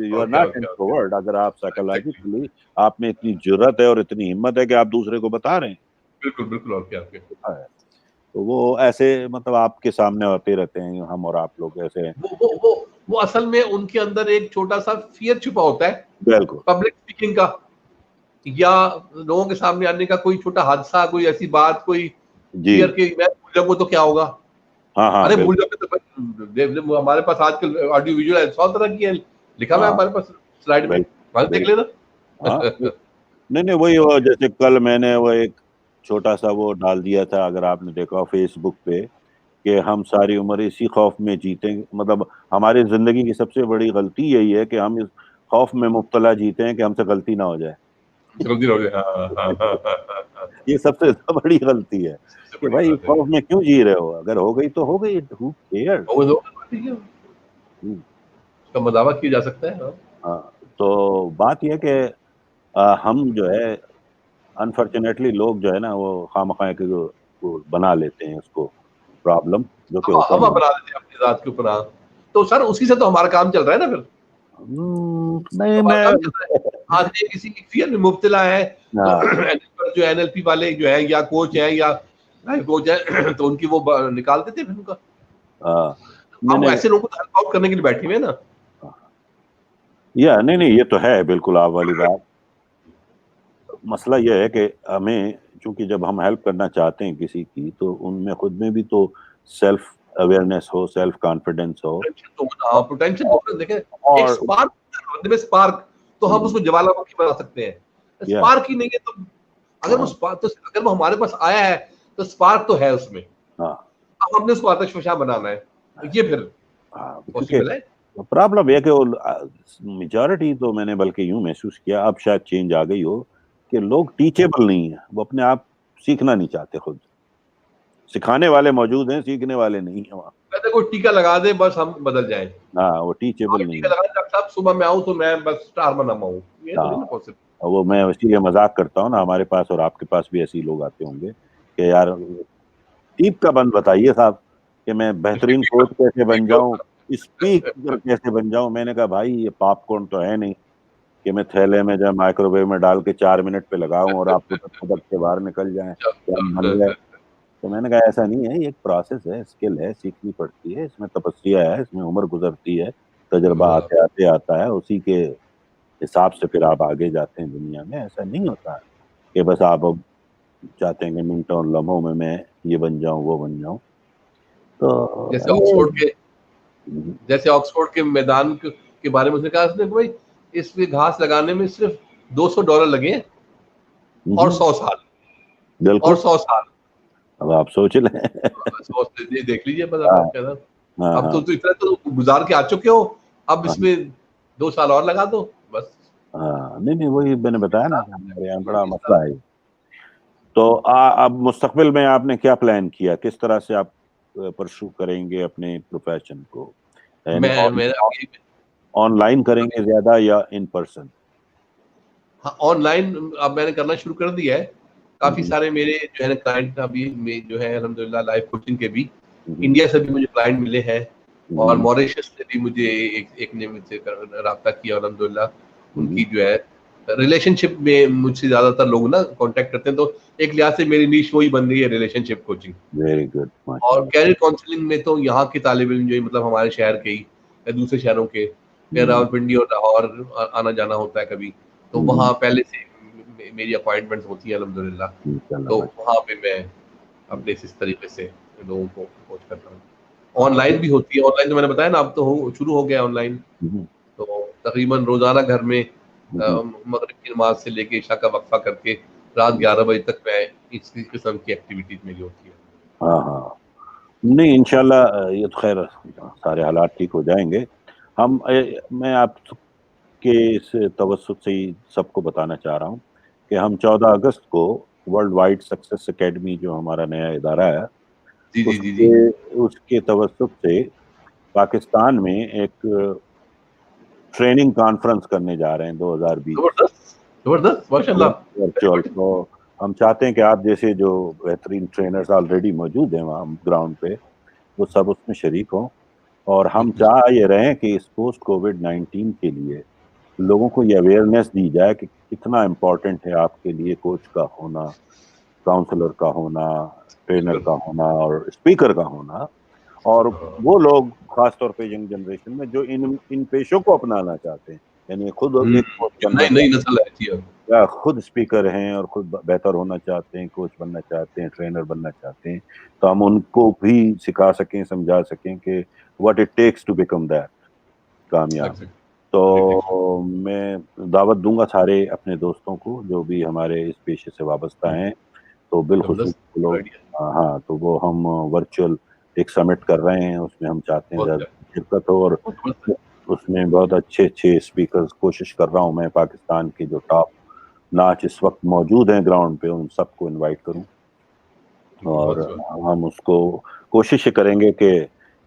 یو آر ناٹ انٹروورٹ. اگر آپ سائیکولوجیکلی آپ میں اتنی جرت ہے اور اتنی ہمت ہے کہ آپ دوسرے کو بتا رہے ہیں. بالکل بالکل. اور کیا تو وہ ایسے مطلب آپ کے سامنے ہوتے رہتے ہیں, ہم اور آپ لوگ ایسے. وہ اصل میں ان کے اندر ایک چھوٹا سا فیئر چھپا ہوتا ہے, بالکل پبلک اسپیکنگ کا, یا لوگوں کے سامنے آنے کا کوئی چھوٹا حادثہ, کوئی ایسی بات, کوئی فیئر کہ میں بھول جاؤں تو کیا ہوگا. ارے بھول جاؤں تو ہمارے پاس آج کل آڈیو ویژول 100 طرح کی ہے, لکھا ہوا ہے ہمارے پاس سلائڈ میں, دیکھ لینا. نہیں وہی جیسے کل میں نے وہ ایک چھوٹا سا وہ ڈال دیا تھا, اگر آپ نے دیکھا فیس بک پہ, کہ ہم ساری عمر اسی خوف میں جیتے ہیں. مطلب ہماری زندگی کی سب سے بڑی غلطی یہی ہے کہ ہم اس خوف میں مبتلا جیتے ہیں کہ ہم سے غلطی نہ ہو جائے. یہ سب سے بڑی غلطی ہے کہ بھائی خوف میں کیوں جی رہے ہو, اگر ہو گئی تو ہو گئی, who cares. اس کا مداوع کیا جا سکتا ہے. تو بات یہ کہ ہم جو ہے انفارچونیٹلی لوگ جو ہے نا وہ خواہ بنا لیتے ہیں اس کو پرابلم, جو کہ ہوتا ہم بنا لیتے ہیں اپنی ذات کے اوپر. تو سر اسی سے تو ہمارا کام چل رہا ہے نا. پھر نہیں میں آدمی کسی فیئر میں مبتلا ہے جو این ایل پی والے جو ہے یا کوچ ہے یا لائف کوچ ہے, تو ان کی وہ نکال دیتے ہیں پھر ان کا. ہم ایسے لوگوں کو ہیلپ آؤٹ کرنے کے لیے بیٹھے ہوئے نا. نہیں یہ تو ہے بالکل آپ والی بات. مسئلہ یہ ہے کہ ہمیں چونکہ جب ہم ہیلپ کرنا چاہتے ہیں کسی کی, تو ان میں خود میں بھی تو سیلف اویئرنیس ہو, سیلف کانفیڈینس ہو. دیکھیں ایک اسپارک تو ہم اس کو جوالامکھی بنا سکتے ہیں. اسپارک ہی نہیں ہے تو اگر وہ ہمارے پاس آیا ہے تو اسپارک تو ہے اس میں, اب ہم نے اس کو آتش فشاں بنانا ہے. یہ پھر پاسبل ہے. پرابلم یہ کہ میجورٹی تو میں نے بلکہ یوں محسوس کیا, اب شاید چینج آ گئی ہو, کہ لوگ ٹیچیبل نہیں ہیں. وہ اپنے آپ سیکھنا نہیں چاہتے, خود سکھانے والے موجود ہیں, سیکھنے والے نہیں ہیں وہاں. کہتے کوئی ٹیکا لگا دے بس ہم بدل جائیں. وہ ٹیچیبل نہیں. ٹیکا لگا دے ڈاکٹر صاحب صبح میں آؤں تو میں بس اسٹار بنا ہوں, یہ تو نہیں نا پاسبل. وہ میں اسی لیے مذاق کرتا ہوں نا, ہمارے پاس اور آپ کے پاس بھی ایسے لوگ آتے ہوں گے کہ یار ٹیپ کا بند بتائیے صاحب کہ میں بہترین کوچ کیسے بن جاؤں, اسپیکر کیسے بن جاؤں. میں نے کہا بھائی یہ پاپ کارن تو ہے نہیں کہ میں تھیلے میں جو مائکرو ویو میں ڈال کے 4 منٹ پہ لگاؤں اور آپ پدک کے باہر نکل جائیں بن جائے. تو میں نے کہا ایسا نہیں ہے, یہ ایک پروسیس ہے, اسکل ہے, سیکھنی پڑتی ہے, اس میں تپسیا ہے, اس میں عمر گزرتی ہے, تجربہ آتے آتے آتا ہے, اسی کے حساب سے پھر آپ آگے جاتے ہیں دنیا میں. ایسا نہیں ہوتا کہ بس آپ اب چاہتے ہیں کہ منٹوں اور لمحوں میں یہ بن جاؤں وہ بن جاؤں. تو جیسے آکسفورڈ کے میدان کے بارے میں اس نے کہا, اس نے بھائی اس پہ گھاس لگانے میں صرف $200 لگے ہیں اور 100 سال. بالکل, اور 100 سال اب آپ سوچ لیں. دیکھ لیجیے بس اب تو اتنا تو گزار کے آ چکے ہو, اب اس میں 2 سال اور لگا دو بس. نہیں وہی میں نے بتایا نا, ہمارے یہاں بڑا مسئلہ ہے. تو اب مستقبل میں آپ نے کیا پلان کیا, کس طرح سے آپ پرسو کریں گے اپنے پروفیشن کو؟ آن لائن کریں گے زیادہ یا ان پرسن؟ آن لائن اب میں نے کرنا شروع کر دیا ہے. کافی سارے میرے جو ہے نا کلائنٹ ابھی جو ہے الحمدللہ لائف کوچنگ کے بھی انڈیا سے بھی مجھے کلائنٹ ملے ہیں, اور موریشس سے بھی مجھے ایک نے مجھ سے رابطہ کیا الحمدللہ. ان کی جو ہے ریلیشن شپ میں مجھ سے زیادہ تر لوگ نا کانٹیکٹ کرتے ہیں, تو ایک لحاظ سے میری نیش وہی بن گئی ہے, ریلیشن شپ کوچنگ. Very good. اور کیریئر کاؤنسلنگ میں تو یہاں کے طالب علم جو مطلب ہمارے شہر کے ہی یا دوسرے شہروں کے, راولپنڈی اور لاہور آنا جانا ہوتا ہے کبھی, تو وہاں پہلے سے میری اپائنٹمنٹ ہوتی ہیں الحمدللہ. تو وہاں پہ میں اپنے اس طریقے سے لوگوں کو کوچ کرتا ہوں. آن لائن بھی ہوتی ہے, آن لائن تو میں نے بتایا نا اب تو شروع ہو گیا آن لائن, تو تقریباً روزانہ گھر میں مغرب کی نماز سے لے کے عشاء کا وقفہ کر کے رات 11 بجے تک میں اس قسم کی ایکٹیویٹیز میری ہوتی ہے. ہاں ہاں, نہیں انشاءاللہ یہ تو خیر سارے حالات ٹھیک ہو جائیں گے. میں آپ کے اس توسط سے ہی سب کو بتانا چاہ رہا ہوں کہ ہم 14 اگست کو ورلڈ وائڈ سکسیس اکیڈمی جو ہمارا نیا ادارہ ہے جی جی جی جی اس کے توسط سے پاکستان میں ایک ٹریننگ کانفرنس کرنے جا رہے ہیں 2020 زبردست زبردست ماشاء اللہ. ورچوئل. تو ہم چاہتے ہیں کہ آپ جیسے جو بہترین ٹرینرز آلریڈی موجود ہیں وہاں گراؤنڈ پہ وہ سب اس میں شریک ہوں, اور ہم چاہ یہ رہے ہیں کہ اس پوسٹ کووڈ-19 کے لیے لوگوں کو یہ اویئرنیس دی جائے کہ کتنا امپورٹنٹ ہے آپ کے لیے کوچ کا ہونا, کاؤنسلر کا ہونا, ٹرینر کا ہونا اور اسپیکر کا ہونا. اور وہ لوگ خاص طور پہ ینگ جنریشن میں جو ان پیشوں کو اپنانا چاہتے ہیں, یعنی خود ایک کوچ بننا نئی نسل ہے یا خود اسپیکر ہیں اور خود بہتر ہونا چاہتے ہیں, کوچ بننا چاہتے ہیں, ٹرینر بننا چاہتے ہیں, تو ہم ان کو بھی سکھا سکیں, سمجھا سکیں کہ what it takes to become that کامیاب. تو میں دعوت دوں گا سارے اپنے دوستوں کو جو بھی ہمارے اس پیشے سے وابستہ ہیں, تو بالخصوص لوگ ہاں, تو وہ ہم ورچوئل ایک سمٹ کر رہے ہیں, اس میں ہم چاہتے ہیں زیادہ شرکت ہو, اور اس میں بہت اچھے اسپیکرز کوشش کر رہا ہوں میں پاکستان کے جو ٹاپ ناچ اس وقت موجود ہیں گراؤنڈ پہ ان سب کو انوائٹ کروں, اور ہم اس کو کوشش کریں گے کہ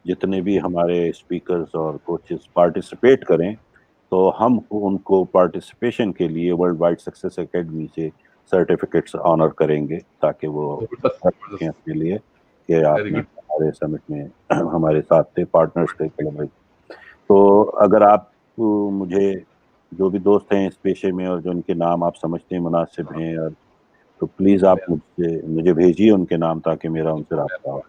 جتنے بھی ہمارے اسپیکرز اور کوچز پارٹیسپیٹ کریں تو ہم ان کو پارٹیسپیشن کے لیے ورلڈ وائڈ سکسیس اکیڈمی سے سرٹیفکیٹس آنر کریں گے تاکہ وہ رکھیں اپنے لیے کہ آپ نے ہمارے سمٹ میں ہمارے ساتھ تھے, پارٹنرز تھے. تو اگر آپ مجھے جو بھی دوست ہیں اس پیشے میں اور جو ان کے نام آپ سمجھتے ہیں مناسب ہیں, اور تو پلیز آپ مجھے بھیجیے ان کے نام تاکہ میرا ان سے رابطہ ہو.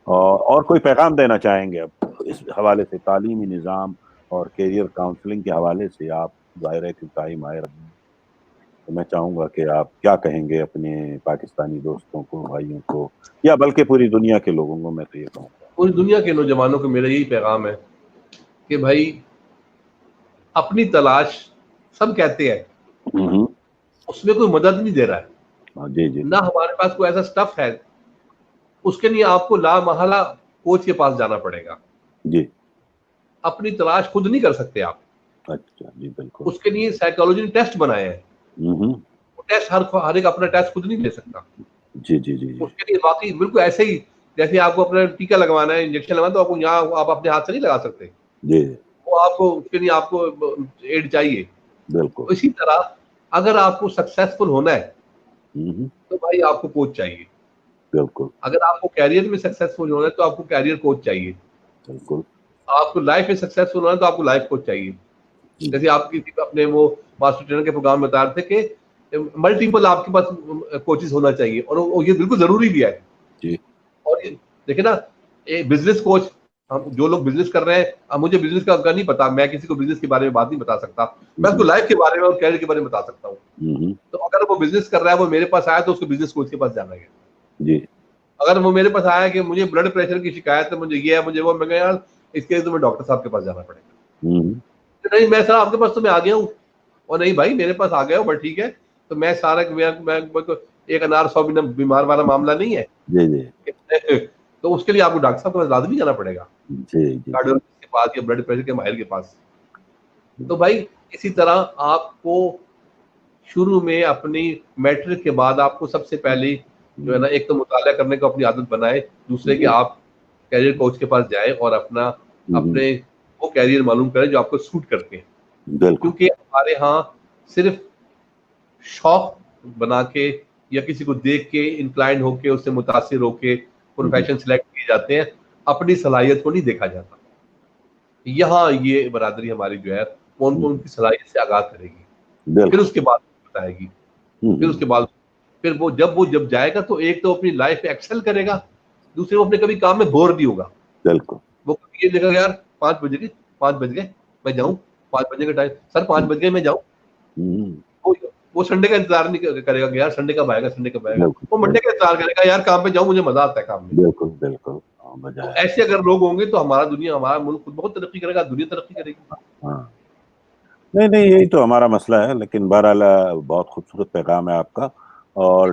اور کوئی پیغام دینا چاہیں گے اب اس حوالے سے, تعلیمی نظام اور کیریئر کاؤنسلنگ کے حوالے سے آپ ظاہر ہے کہ ٹائم آئے رہے ہیں, تو میں چاہوں گا کہ آپ کیا کہیں گے اپنے پاکستانی دوستوں کو, بھائیوں کو, یا بلکہ پوری دنیا کے لوگوں کو. میں تو یہ کہوں گا پوری دنیا کے نوجوانوں کو میرا یہی پیغام ہے کہ بھائی اپنی تلاش سب کہتے ہیں, اس میں کوئی مدد نہیں دے رہا ہے. جی جی نہ ہمارے پاس کوئی ایسا سٹف ہے, اس کے لیے آپ کو لا محالہ کوچ کے پاس جانا پڑے گا. جی اپنی تلاش خود نہیں کر سکتے آپ. اچھا جی بالکل. اس کے لیے سائیکالوجی نے ٹیسٹ بنائے ہیں, وہ ٹیسٹ ہر ایک اپنا ٹیسٹ خود نہیں لے سکتا. جی جی جی اس کے لیے واقعی بالکل ایسے ہی جیسے آپ کو اپنا ٹیکا لگوانا ہے, انجیکشن لگوانا, تو آپ کو یہاں آپ اپنے ہاتھ سے نہیں لگا سکتے. جی وہ آپ کو اس کے لیے آپ کو ایڈ چاہیے. بالکل. اسی طرح اگر آپ کو سکسیسفل ہونا ہے تو بھائی آپ کو کوچ چاہیے. بالکل. اگر آپ کو کیریئر میں سکسیسفل ہونا ہے تو آپ کو کیریئر کوچ چاہیے. بالکل. آپ کو لائف میں سکسیسفل ہونا ہے تو آپ کو لائف کوچ چاہیے. جیسے آپ کی اپنے وہ ماسٹر ٹرینر کے پروگرام میں بتا رہے تھے کہ ملٹیپل آپ کے پاس کوچز ہونا چاہیے, اور یہ بالکل ضروری بھی ہے. جی. اور دیکھیں نا, بزنس کوچ, ہم جو لوگ بزنس کر رہے ہیں, اب مجھے بزنس کا نہیں پتا, میں کسی کو بزنس کے بارے میں بات نہیں بتا سکتا, میں اس کو لائف کے بارے میں اور کیریئر کے بارے میں بتا سکتا ہوں. تو اگر وہ بزنس کر رہا ہے, وہ میرے پاس آیا تو اس کو بزنس کوچ کے پاس جانا ہے. جی. اگر وہ میرے پاس آیا کہ مجھے بلڈ پریشر کی شکایت ہے, مجھے یہ ہے, مجھے وہ, میں یار اس کے لیے تو میں ڈاکٹر صاحب کے پاس جانا پڑے گا. نہیں میں سر آپ کے پاس تو میں آ گیا ہوں, اور نہیں بھائی میرے پاس آ گیا ہوں, بٹ ٹھیک ہے, تو میں سارا ایک انار 100 بیمار والا معاملہ نہیں ہے. جی جی. تو اس کے لیے آپ کو ڈاکٹر صاحب کے پاس لازمی جانا پڑے گا, جی جی کارڈیولوجسٹ کے پاس یا بلڈ پریشر کے ماہر کے پاس. تو بھائی اسی طرح آپ کو شروع میں اپنی میٹرک کے بعد آپ کو سب سے پہلے جو ہے نا, ایک تو مطالعہ کرنے کو اپنی عادت بنائے, دوسرے کہ آپ کیریئر کوچ کے پاس جائیں اور اپنے وہ کیریئر معلوم کریں جو آپ کو سوٹ کرتے ہیں. کیونکہ ہمارے ہاں صرف شوق بنا کے یا کسی کو دیکھ کے انکلائنڈ ہو کے اس سے متاثر ہو کے پروفیشن سلیکٹ کیے جاتے ہیں, اپنی صلاحیت کو نہیں دیکھا جاتا. یہاں یہ برادری ہماری جو ہے کون کون کی صلاحیت سے آگاہ کرے گی, پھر اس کے بعد بتائے گی, پھر اس کے بعد پھر وہ جب جائے گا تو ایک تو اپنی لائف میں ایکسل کرے گا, دوسرے وہ اپنے کبھی کام میں بور نہیں ہوگا. بالکل. وہ کبھی یہ دیکھا یار 5 بج گئے میں جاؤں, 5 بجے کا ٹائم, سر 5 بج گئے میں جاؤں, وہ سنڈے کا انتظار نہیں کرے گا کہ یار سنڈے کب آئے گا، سنڈے کب آئے گا، وہ منڈے کا انتظار کرے گا، یار کام پہ جاؤں مجھے مزہ آتا ہے کام میں. بالکل بالکل. تو ایسے اگر لوگ ہوں گے تو ہمارا دنیا، ہمارا ملک خود بہت ترقی کرے گا، دنیا ترقی کرے گی. ہاں نہیں یہی تو ہمارا مسئلہ ہے. لیکن بہرحال بہت خوبصورت پیغام ہے آپ کا. اور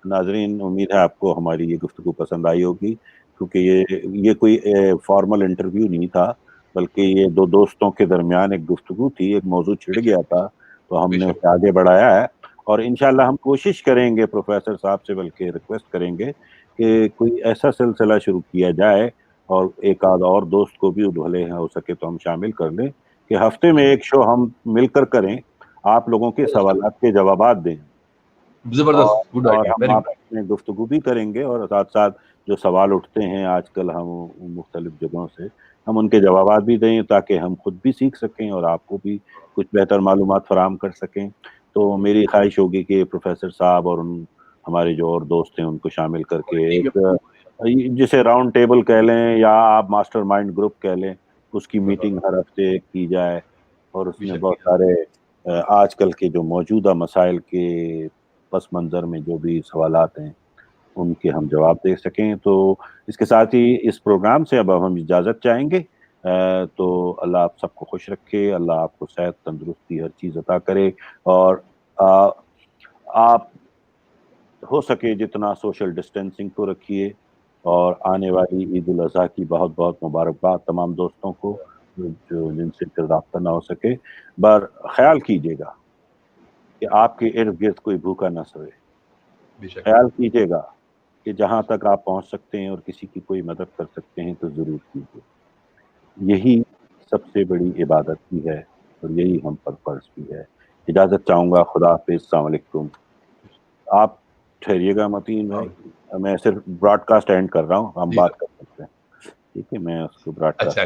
ناظرین امید ہے آپ کو ہماری یہ گفتگو پسند آئی ہوگی، کیونکہ یہ کوئی فارمل انٹرویو نہیں تھا، بلکہ یہ دو دوستوں کے درمیان ایک گفتگو تھی. ایک موضوع چھڑ گیا تھا تو ہم نے اسے آگے بڑھایا ہے. اور انشاءاللہ ہم کوشش کریں گے پروفیسر صاحب سے، بلکہ ریکویسٹ کریں گے کہ کوئی ایسا سلسلہ شروع کیا جائے، اور ایک آدھ اور دوست کو بھی بھلے ہو سکے تو ہم شامل کر لیں، کہ ہفتے میں ایک شو ہم مل کر کریں، آپ لوگوں کے سوالات کے جوابات دیں. زبردست، گڈ اور آئیڈیا، ہم ویری آپ گڈ. میں گفتگو بھی کریں گے، اور ساتھ ساتھ جو سوال اٹھتے ہیں آج کل ہم مختلف جگہوں سے، ہم ان کے جوابات بھی دیں، تاکہ ہم خود بھی سیکھ سکیں اور آپ کو بھی کچھ بہتر معلومات فراہم کر سکیں. تو میری خواہش ہوگی کہ پروفیسر صاحب اور ہمارے جو اور دوست ہیں ان کو شامل کر کے ایک جسے راؤنڈ ٹیبل کہہ لیں یا آپ ماسٹر مائنڈ گروپ کہہ لیں، اس کی میٹنگ ہر ہفتے کی جائے، اور اس میں بہت سارے آج کل کے جو موجودہ مسائل کے پس منظر میں جو بھی سوالات ہیں ان کے ہم جواب دے سکیں. تو اس کے ساتھ ہی اس پروگرام سے اب ہم اجازت چاہیں گے. تو اللہ آپ سب کو خوش رکھے، اللہ آپ کو صحت، تندرستی، ہر چیز عطا کرے. اور آپ ہو سکے جتنا سوشل ڈسٹینسنگ کو رکھیے. اور آنے والی عید الاضحیٰ کی بہت بہت مبارکباد تمام دوستوں کو جو جن سے رابطہ نہ ہو سکے. بر خیال کیجیے گا کہ آپ کے ارد گرد کوئی بھوکا نہ سوئے. خیال کیجیے گا کہ جہاں تک آپ پہنچ سکتے ہیں اور کسی کی کوئی مدد کر سکتے ہیں تو ضرور کیجیے. یہی سب سے بڑی عبادت بھی ہے، اور یہی ہم پر فرض بھی ہے. اجازت چاہوں گا. خدا حافظ. السلام علیکم. آپ ٹھہریے گا متین بھائی، میں صرف براڈ کاسٹ اینڈ کر رہا ہوں، ہم بات کر سکتے ہیں. ٹھیک ہے، میں اس کو براڈ کاسٹ